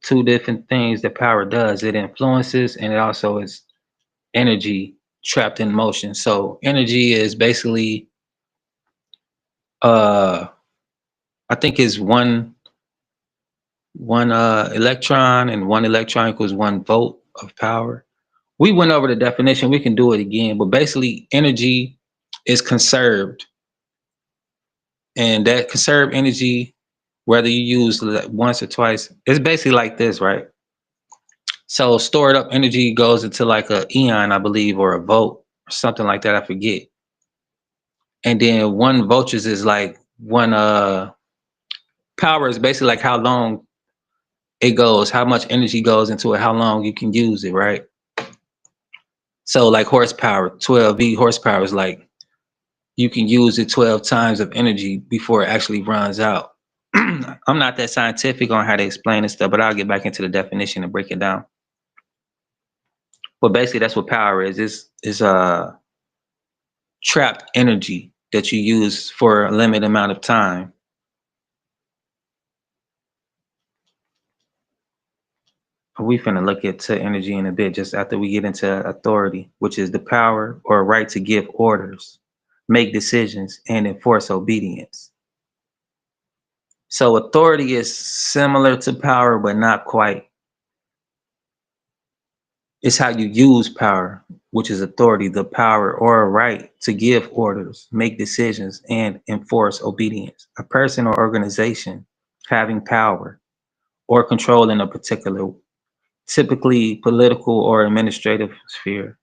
Two different things that power does. It influences and it also is energy trapped in motion. So energy is basically uh I think is one electron and one electron equals 1 volt of power. We went over the definition, we can do it again, but basically energy is conserved. And that conserved energy whether you use once or twice. It's basically like this, right? So stored up energy goes into like a eon, I believe, or a volt or something like that. I forget. And then one voltage is like one power is basically like how long it goes, how much energy goes into it, how long you can use it, right? So like horsepower, 12V horsepower is like you can use it 12 times of energy before it actually runs out. I'm not that scientific on how to explain this stuff, but I'll get back into the definition and break it down. But basically, that's what power is. It's trapped energy that you use for a limited amount of time. We finna look into energy in a bit just after we get into authority, which is the power or right to give orders, make decisions, and enforce obedience. So authority is similar to power, but not quite. It's how you use power, which is authority, the power or a right to give orders, make decisions, and enforce obedience. A person or organization having power or control in a particular, typically political or administrative sphere.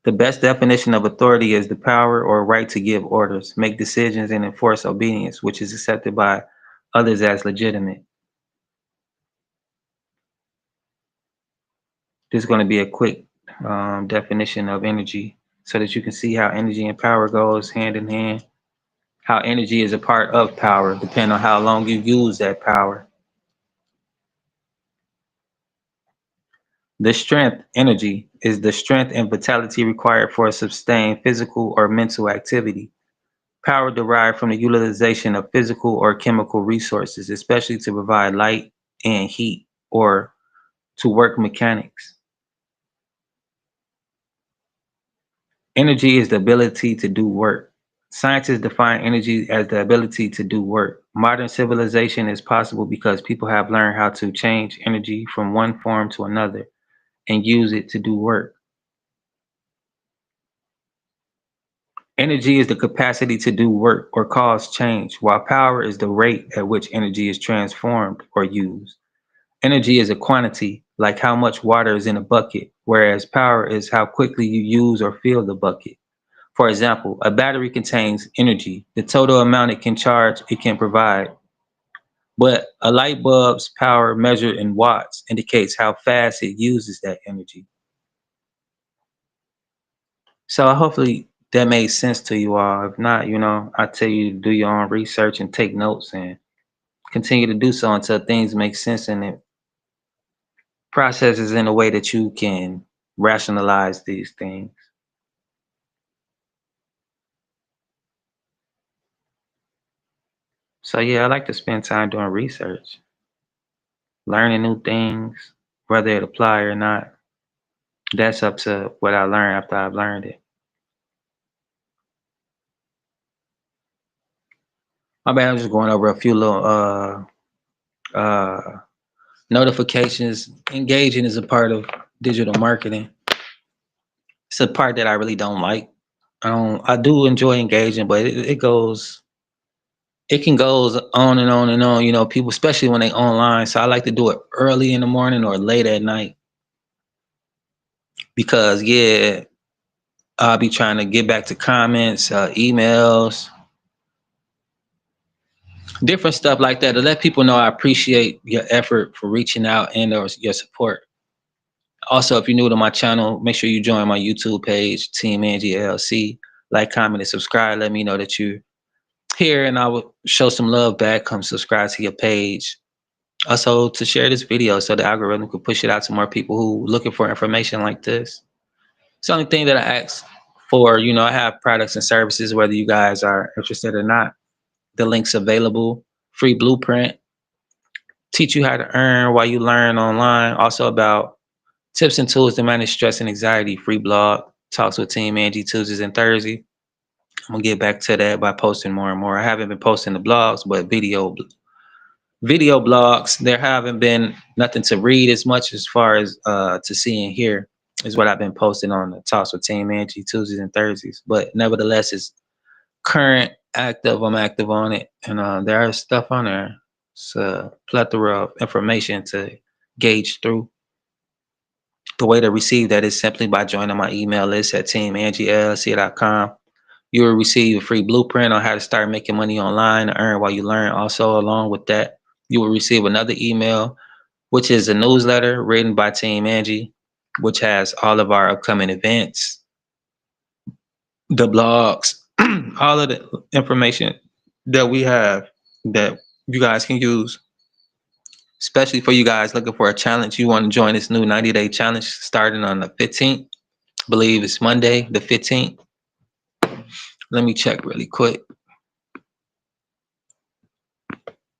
The best definition of authority is the power or right to give orders, make decisions, and enforce obedience, which is accepted by others as legitimate. This is going to be a quick definition of energy so that you can see how energy and power goes hand in hand, how energy is a part of power, depending on how long you use that power. The strength, energy, is the strength and vitality required for a sustained physical or mental activity. Power derived from the utilization of physical or chemical resources, especially to provide light and heat or to work mechanics. Energy is the ability to do work. Scientists define energy as the ability to do work. Modern civilization is possible because people have learned how to change energy from one form to another and use it to do work. Energy is the capacity to do work or cause change, while power is the rate at which energy is transformed or used. Energy is a quantity, like how much water is in a bucket, whereas power is how quickly you use or fill the bucket. For example, a battery contains energy, the total amount it can charge, it can provide. But a light bulb's power measured in watts indicates how fast it uses that energy. So hopefully that made sense to you all. If not, I tell you to do your own research and take notes and continue to do so until things make sense and it processes in a way that you can rationalize these things. So yeah, I like to spend time doing research, learning new things, whether it apply or not. That's up to what I learn after I've learned it. My bad, I'm just going over a few little uh notifications. Engaging is a part of digital marketing. It's a part that I really don't like. I do enjoy engaging, but it can goes on and on and on. People, especially when they online. So I like to do it early in the morning or late at night because yeah, I'll be trying to get back to comments, emails, different stuff like that to let people know I appreciate your effort for reaching out and or your support. Also, if you're new to my channel, make sure you join my YouTube page, Team Angie LLC. Like, comment, and subscribe. Let me know that you're here, and I will show some love back. Come subscribe to your page. Also, to share this video so the algorithm can push it out to more people who looking for information like this. It's the only thing that I ask for. I have products and services, whether you guys are interested or not. The link's available. Free blueprint. Teach you how to earn while you learn online. Also about tips and tools to manage stress and anxiety. Free blog. Talks with Team Angie Tuesdays and Thursdays. I'm gonna get back to that by posting more and more. I haven't been posting the blogs, but video blogs. There haven't been nothing to read as much as far as to see and hear is what I've been posting on the Talks with Team Angie Tuesdays and Thursdays. But nevertheless, it's current active. I'm active on it, and there is stuff on there. It's a plethora of information to gauge through. The way to receive that is simply by joining my email list at teamangieLLC.com. You will receive a free blueprint on how to start making money online and earn while you learn. Also, along with that, you will receive another email, which is a newsletter written by Team Angie, which has all of our upcoming events, the blogs, all of the information that we have that you guys can use, especially for you guys looking for a challenge. You want to join this new 90-day challenge starting on the 15th. I believe it's Monday, the 15th. Let me check really quick.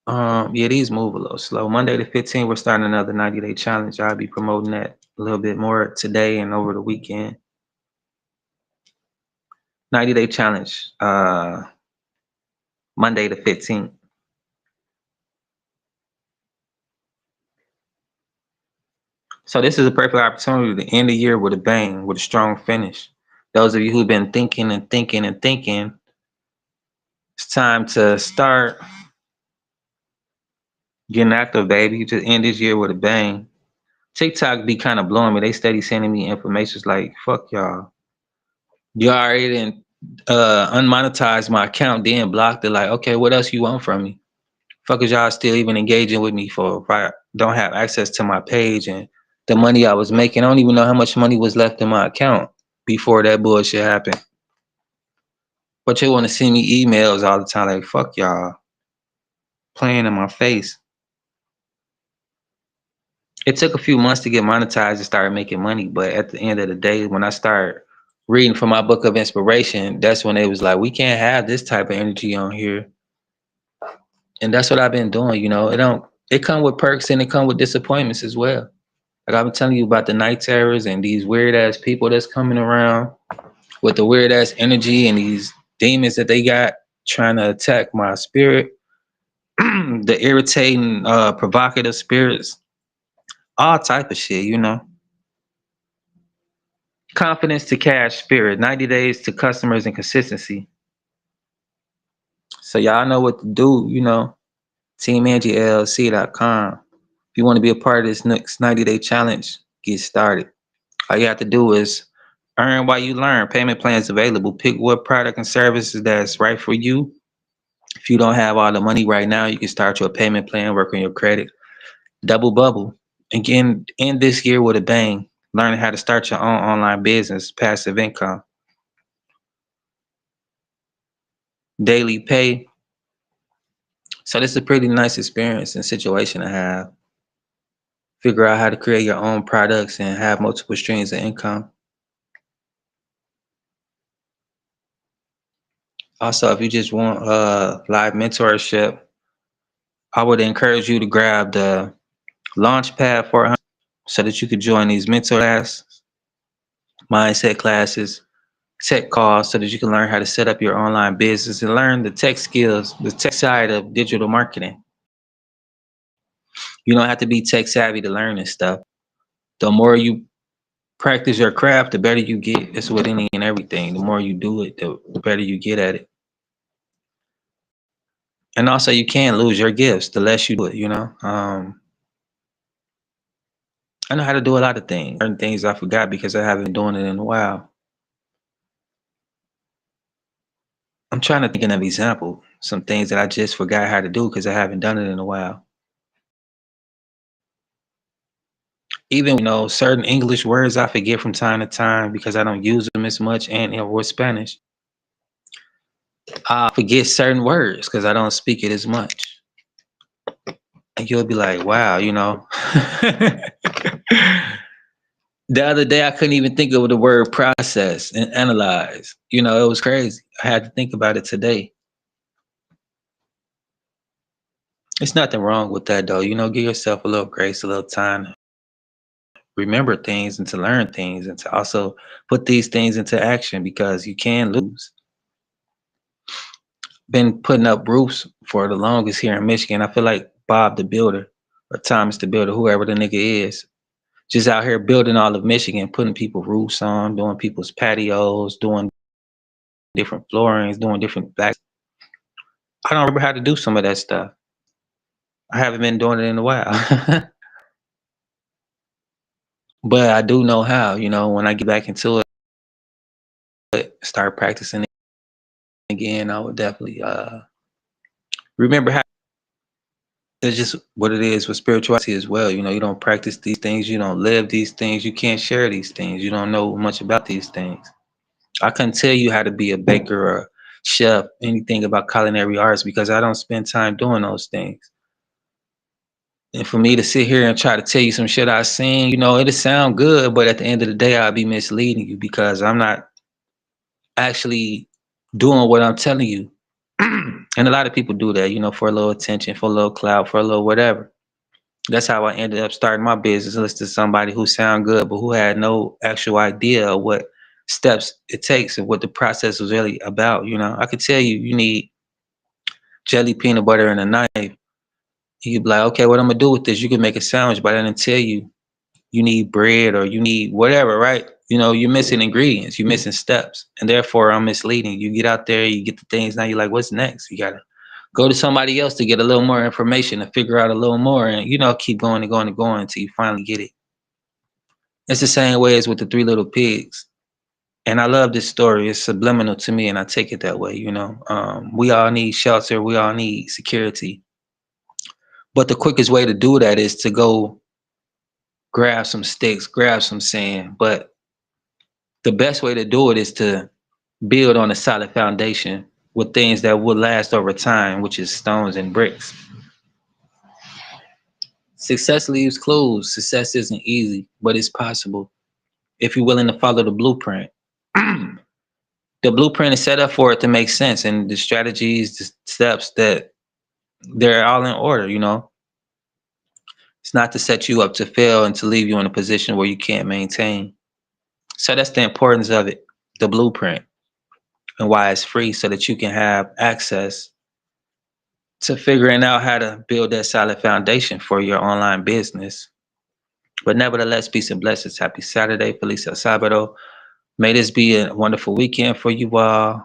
Yeah, these move a little slow. Monday the 15th, we're starting another 90-day challenge. I'll be promoting that a little bit more today and over the weekend. 90-day challenge, Monday the 15th. So this is a perfect opportunity to end the year with a bang, with a strong finish. Those of you who've been thinking and thinking and thinking, it's time to start getting active, baby. To end this year with a bang. TikTok be kind of blowing me. They steady sending me information. It's like, fuck y'all. You already didn't unmonetized my account, then blocked it. Like, okay, what else you want from me? Fuck is y'all still even engaging with me for if I don't have access to my page and the money I was making? I don't even know how much money was left in my account before that bullshit happened. But you want to send me emails all the time, like, fuck y'all. Playing in my face. It took a few months to get monetized and start making money, but at the end of the day, when I start reading from my book of inspiration, that's when it was like, we can't have this type of energy on here. And that's what I've been doing. It come with perks and it come with disappointments as well. Like I've been telling you about the night terrors and these weird ass people that's coming around with the weird ass energy and these demons that they got trying to attack my spirit. The irritating, provocative spirits, all type of shit. Confidence to cash spirit, 90 days to customers and consistency. So y'all know what to do, TeamAngieLLC.com. If you want to be a part of this next 90-day challenge, get started. All you have to do is earn while you learn. Payment plans available. Pick what product and services that's right for you. If you don't have all the money right now, you can start your payment plan, work on your credit. Double bubble. Again, end this year with a bang. Learn how to start your own online business, passive income, daily pay. So this is a pretty nice experience and situation to have. Figure out how to create your own products and have multiple streams of income. Also, if you just want live mentorship, I would encourage you to grab the Launchpad 400 so that you could join these mentor classes, mindset classes, tech calls, so that you can learn how to set up your online business and learn the tech skills, the tech side of digital marketing. You don't have to be tech savvy to learn this stuff. The more you practice your craft, the better you get. It's with any and everything. The more you do it, the better you get at it. And also, you can lose your gifts the less you do it. I know how to do a lot of things. Certain things I forgot because I haven't been doing it in a while. I'm trying to think of an example. Some things that I just forgot how to do because I haven't done it in a while. Even certain English words I forget from time to time because I don't use them as much, and or Spanish. I forget certain words because I don't speak it as much. And you'll be like, wow, The other day I couldn't even think of the word process and analyze. It was crazy. I had to think about it today. It's nothing wrong with that though. Give yourself a little grace, a little time to remember things and to learn things and to also put these things into action because you can lose. Been putting up roofs for the longest here in Michigan. I feel like Bob the Builder or Thomas the Builder, whoever the nigga is, just out here building all of Michigan, putting people roofs on, doing people's patios, doing different floorings, doing different blacks. I don't remember how to do some of that stuff. I haven't been doing it in a while. But I do know how, when I get back into it, start practicing again, I would definitely remember how it's just what it is with spirituality as well. You don't practice these things, you don't live these things, you can't share these things, you don't know much about these things. I couldn't tell you how to be a baker or chef, anything about culinary arts because I don't spend time doing those things. And for me to sit here and try to tell you some shit I seen, it'll sound good, but at the end of the day, I'll be misleading you because I'm not actually doing what I'm telling you. And a lot of people do that, for a little attention, for a little clout, for a little whatever. That's how I ended up starting my business. Listening to somebody who sound good, but who had no actual idea of what steps it takes and what the process was really about. I could tell you, you need jelly, peanut butter, and a knife. You'd be like, okay, what I'm gonna do with this? You can make a sandwich, but I didn't tell you you need bread or you need whatever, right? You're missing ingredients, you're missing steps, and therefore I'm misleading. You get out there, you get the things. Now you're like, what's next? You gotta go to somebody else to get a little more information and figure out a little more, and keep going and going and going until you finally get it. It's the same way as with the Three Little Pigs. And I love this story. It's subliminal to me, and I take it that way. We all need shelter. We all need security. But the quickest way to do that is to go grab some sticks, grab some sand. But the best way to do it is to build on a solid foundation with things that will last over time, which is stones and bricks. Success leaves clues. Success isn't easy, but it's possible if you're willing to follow the blueprint. The blueprint is set up for it to make sense, and the strategies, the steps that they're all in order. It's not to set you up to fail and to leave you in a position where you can't maintain. So that's the importance of it, the blueprint, and why it's free so that you can have access to figuring out how to build that solid foundation for your online business. But nevertheless, peace and blessings. Happy Saturday, Feliz El Sabado. May this be a wonderful weekend for you all.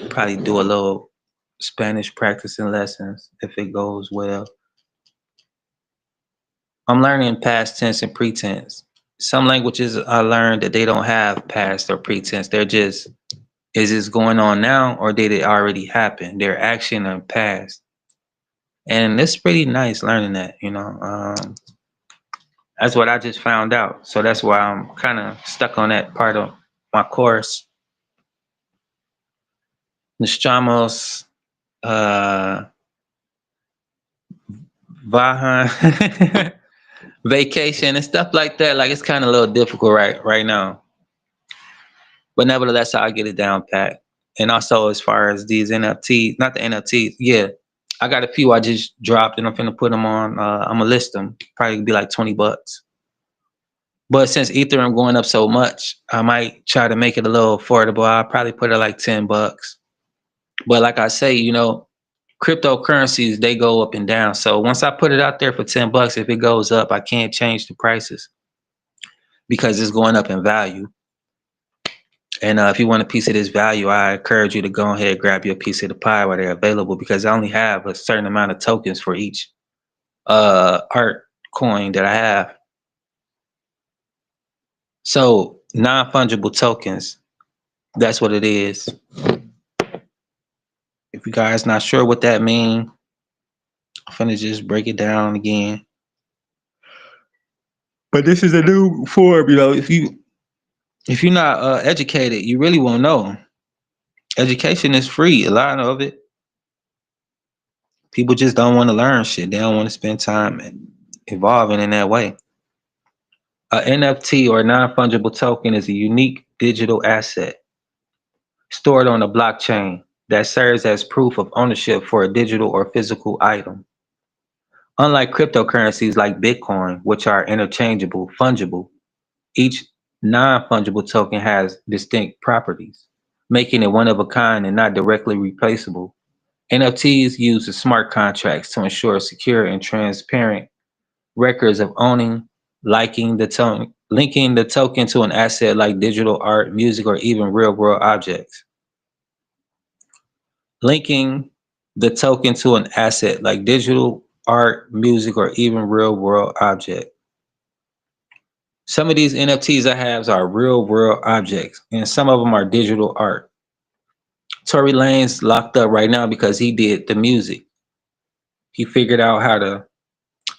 Probably do a little Spanish practicing lessons if it goes well. I'm learning past tense and pretense. Some languages I learned that they don't have past or pretense. They're just, is this going on now or did it already happen? They're action and past. And it's pretty nice learning that. That's what I just found out. So that's why I'm kind of stuck on that part of my course. Nostramos, Vahan, vacation and stuff like that. Like it's kind of a little difficult right now. But nevertheless, I get it down pat. And also as far as these NFTs, not the NFTs, yeah. I got a few I just dropped and I'm finna put them on. I'm gonna list them. Probably be like $20. But since Ethereum going up so much, I might try to make it a little affordable. I'll probably put it like $10. But like I say, cryptocurrencies, they go up and down. So once I put it out there for $10, if it goes up, I can't change the prices because it's going up in value. And if you want a piece of this value, I encourage you to go ahead and grab your piece of the pie while they're available because I only have a certain amount of tokens for each art coin that I have. So non-fungible tokens, that's what it is. If you guys not sure what that means, I'm finna just break it down again. But this is a new form, if you're not educated, you really won't know. Education is free, a lot of it. People just don't want to learn shit. They don't want to spend time evolving in that way. A NFT or non-fungible token is a unique digital asset stored on a blockchain that serves as proof of ownership for a digital or physical item. Unlike cryptocurrencies like Bitcoin, which are interchangeable, fungible, each non-fungible token has distinct properties, making it one of a kind and not directly replaceable. NFTs use the smart contracts to ensure secure and transparent records of owning, liking the token, linking the token to an asset like digital art, music, or even real-world objects. linking the token to an asset like digital art, music, or even real world object. Some of these NFTs I have are real world objects, and some of them are digital art. Tory Lane's locked up right now because he did the music. He figured out how to.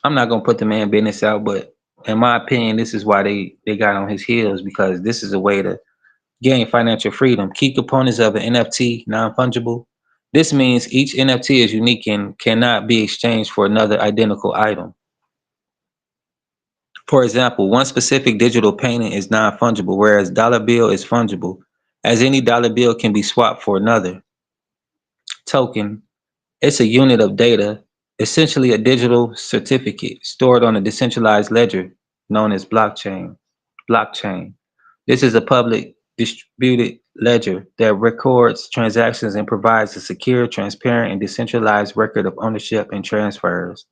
I'm not gonna put the man business out, but in my opinion, this is why they got on his heels, because this is a way to gain financial freedom. Key components of an NFT, non-fungible. This means each NFT is unique and cannot be exchanged for another identical item. For example, one specific digital painting is non-fungible, whereas dollar bill is fungible, as any dollar bill can be swapped for another token. It's a unit of data, essentially a digital certificate stored on a decentralized ledger known as blockchain. Blockchain. This is a public distributed ledger that records transactions and provides a secure, transparent, and decentralized record of ownership and transfers.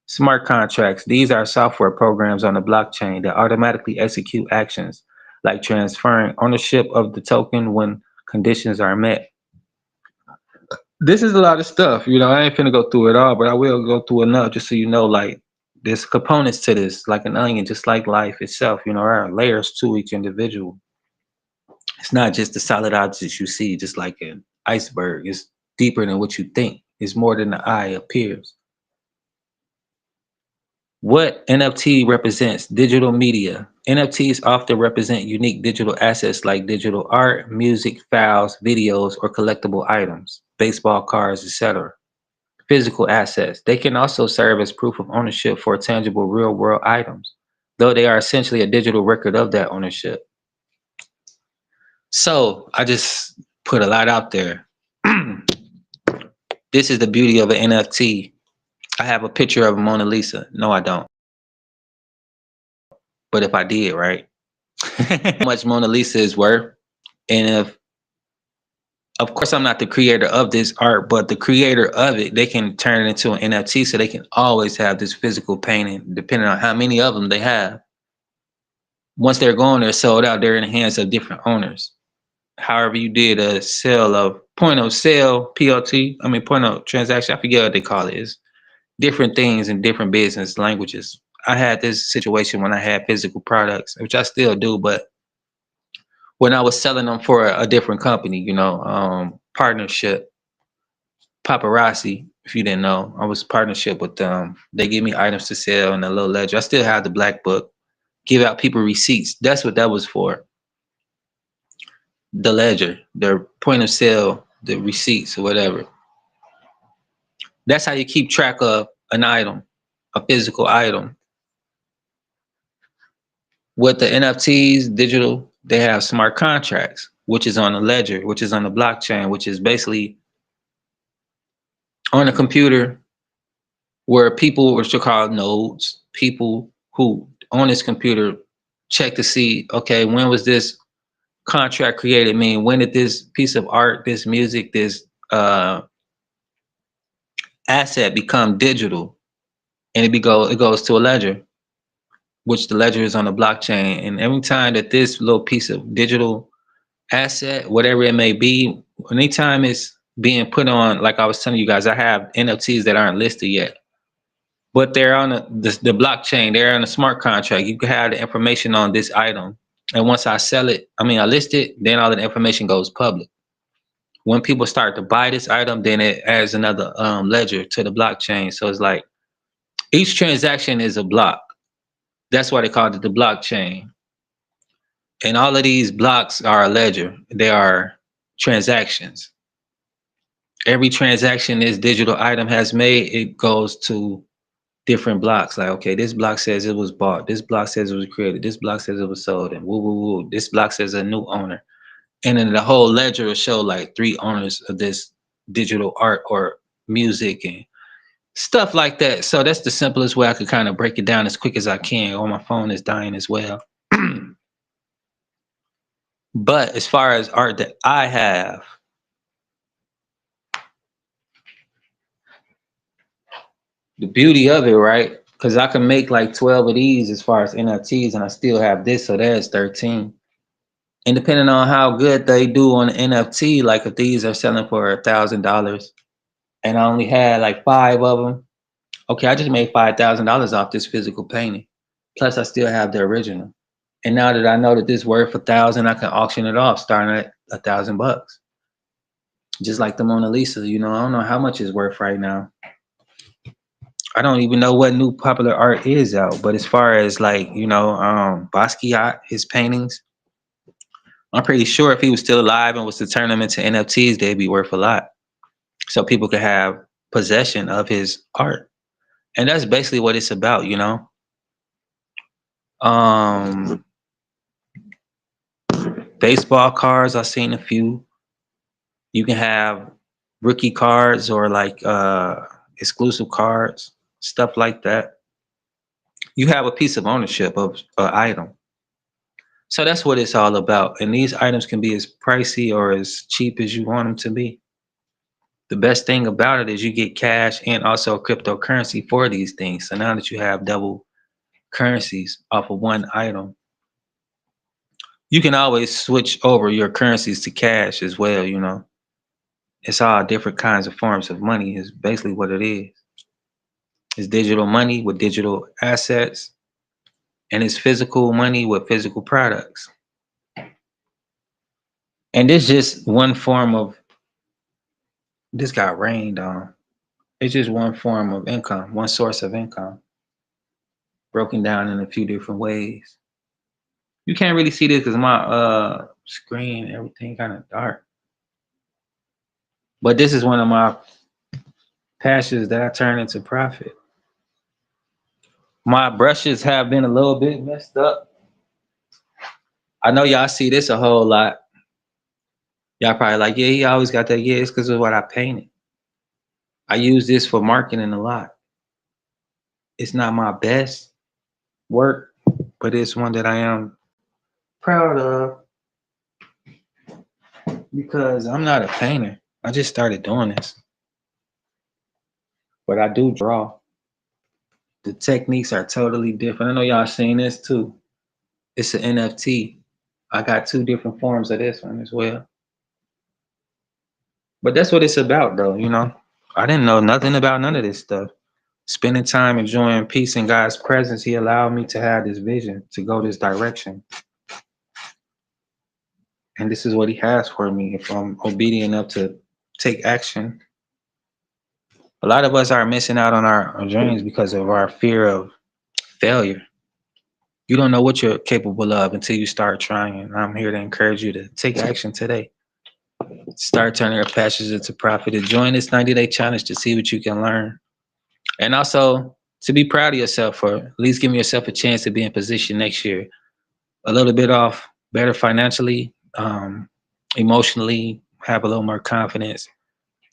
Smart contracts. These are software programs on the blockchain that automatically execute actions like transferring ownership of the token when conditions are met. This is a lot of stuff. I ain't finna go through it all, but I will go through enough just so you know, like, there's components to this, like an onion, just like life itself. There are layers to each individual. It's not just the solid objects you see, just like an iceberg. It's deeper than what you think. It's more than the eye appears. What NFT represents? Digital media. NFTs often represent unique digital assets like digital art, music, files, videos, or collectible items, baseball cards, etc. Physical assets. They can also serve as proof of ownership for tangible real world items, though they are essentially a digital record of that ownership. So I just put a lot out there. This is the beauty of an NFT. I have a picture of a Mona Lisa. No, I don't. But if I did, right? How much Mona Lisa is worth. And if, of course, I'm not the creator of this art, but the creator of it, they can turn it into an NFT so they can always have this physical painting, depending on how many of them they have. Once they're gone, they're sold out, they're in the hands of different owners. However, you did a sale of point of sale, PLT, point of transaction, I forget what they call it. It's different things in different business languages. I had this situation when I had physical products, which I still do, but when I was selling them for a different company, partnership, Paparazzi, if you didn't know, I was partnership with them. They give me items to sell in a little ledger. I still have the black book, give out people receipts. That's what that was for. The ledger, the point of sale, the receipts or whatever. That's how you keep track of an item, a physical item. With the NFTs, digital, they have smart contracts, which is on the ledger, which is on the blockchain, which is basically on a computer where people, which are called nodes, people who on this computer check to see, okay, when was this contract created? When did this piece of art, this music, this asset become digital? And it goes to a ledger, which the ledger is on the blockchain. And every time that this little piece of digital asset, whatever it may be, anytime it's being put on, like I was telling you guys, I have NFTs that aren't listed yet, but they're on the blockchain. They're on a smart contract. You can have the information on this item, and once I sell it, I list it, then all the information goes public. When people start to buy this item, then it adds another ledger to the blockchain. So it's like each transaction is a block. That's why they call it the blockchain. And all of these blocks are a ledger. They are transactions. Every transaction this digital item has made, it goes to different blocks. Like, okay, this block says it was bought. This block says it was created. This block says it was sold. And woo, woo, woo. This block says a new owner. And then the whole ledger will show like 3 owners of this digital art or music and stuff like that. So that's the simplest way I could kind of break it down as quick as I can. Oh, my phone is dying as well. But as far as art that I have, the beauty of it, right? Because I can make like 12 of these as far as NFTs, and I still have this, so there's 13. And depending on how good they do on the NFT, like if these are selling for $1,000 and I only had like 5 of them, okay, I just made $5,000 off this physical painting. Plus, I still have the original. And now that I know that this worth 1,000, I can auction it off starting at $1,000. Just like the Mona Lisa, I don't know how much it's worth right now. I don't even know what new popular art is out. But as far as like, Basquiat, his paintings, I'm pretty sure if he was still alive and was to turn them into NFTs, they'd be worth a lot. So people could have possession of his art. And that's basically what it's about. Um, Baseball cards, I've seen a few. You can have rookie cards or like exclusive cards, stuff like that. You have a piece of ownership of an item. So that's what it's all about. And these items can be as pricey or as cheap as you want them to be. The best thing about it is you get cash and also cryptocurrency for these things. So now that you have double currencies off of one item, you can always switch over your currencies to cash as well. It's all different kinds of forms of money, is basically what it is. It's digital money with digital assets, and it's physical money with physical products. And this just one form of this got rained on. It's just one form of income, one source of income, broken down in a few different ways. You can't really see this because my screen, everything kind of dark. But this is one of my passions that I turn into profit. My brushes have been a little bit messed up. I know y'all see this a whole lot. Y'all probably like, yeah, he always got that. Yeah, it's because of what I painted. I use this for marketing a lot. It's not my best work, but it's one that I am proud of because I'm not a painter. I just started doing this, but I do draw. The techniques are totally different. I know y'all seen this too. It's an NFT. I got two different forms of this one as well. But that's what it's about, though. I didn't know nothing about none of this stuff. Spending time enjoying peace in God's presence, He allowed me to have this vision to go this direction. And this is what He has for me if I'm obedient enough to take action. A lot of us are missing out on our dreams because of our fear of failure. You don't know what you're capable of until you start trying. And I'm here to encourage you to take action today. Start turning your passions into profit. And join this 90-day challenge to see what you can learn. And also to be proud of yourself for at least giving yourself a chance to be in position next year. A little bit off, better financially, emotionally, have a little more confidence.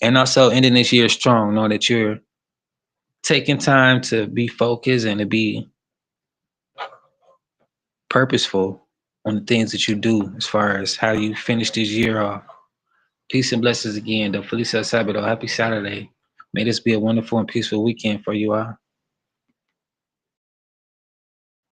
And also ending this year strong, know that you're taking time to be focused and to be purposeful on the things that you do as far as how you finish this year off. Peace and blessings again, though. Feliz El Sabado. Happy Saturday. May this be a wonderful and peaceful weekend for you all.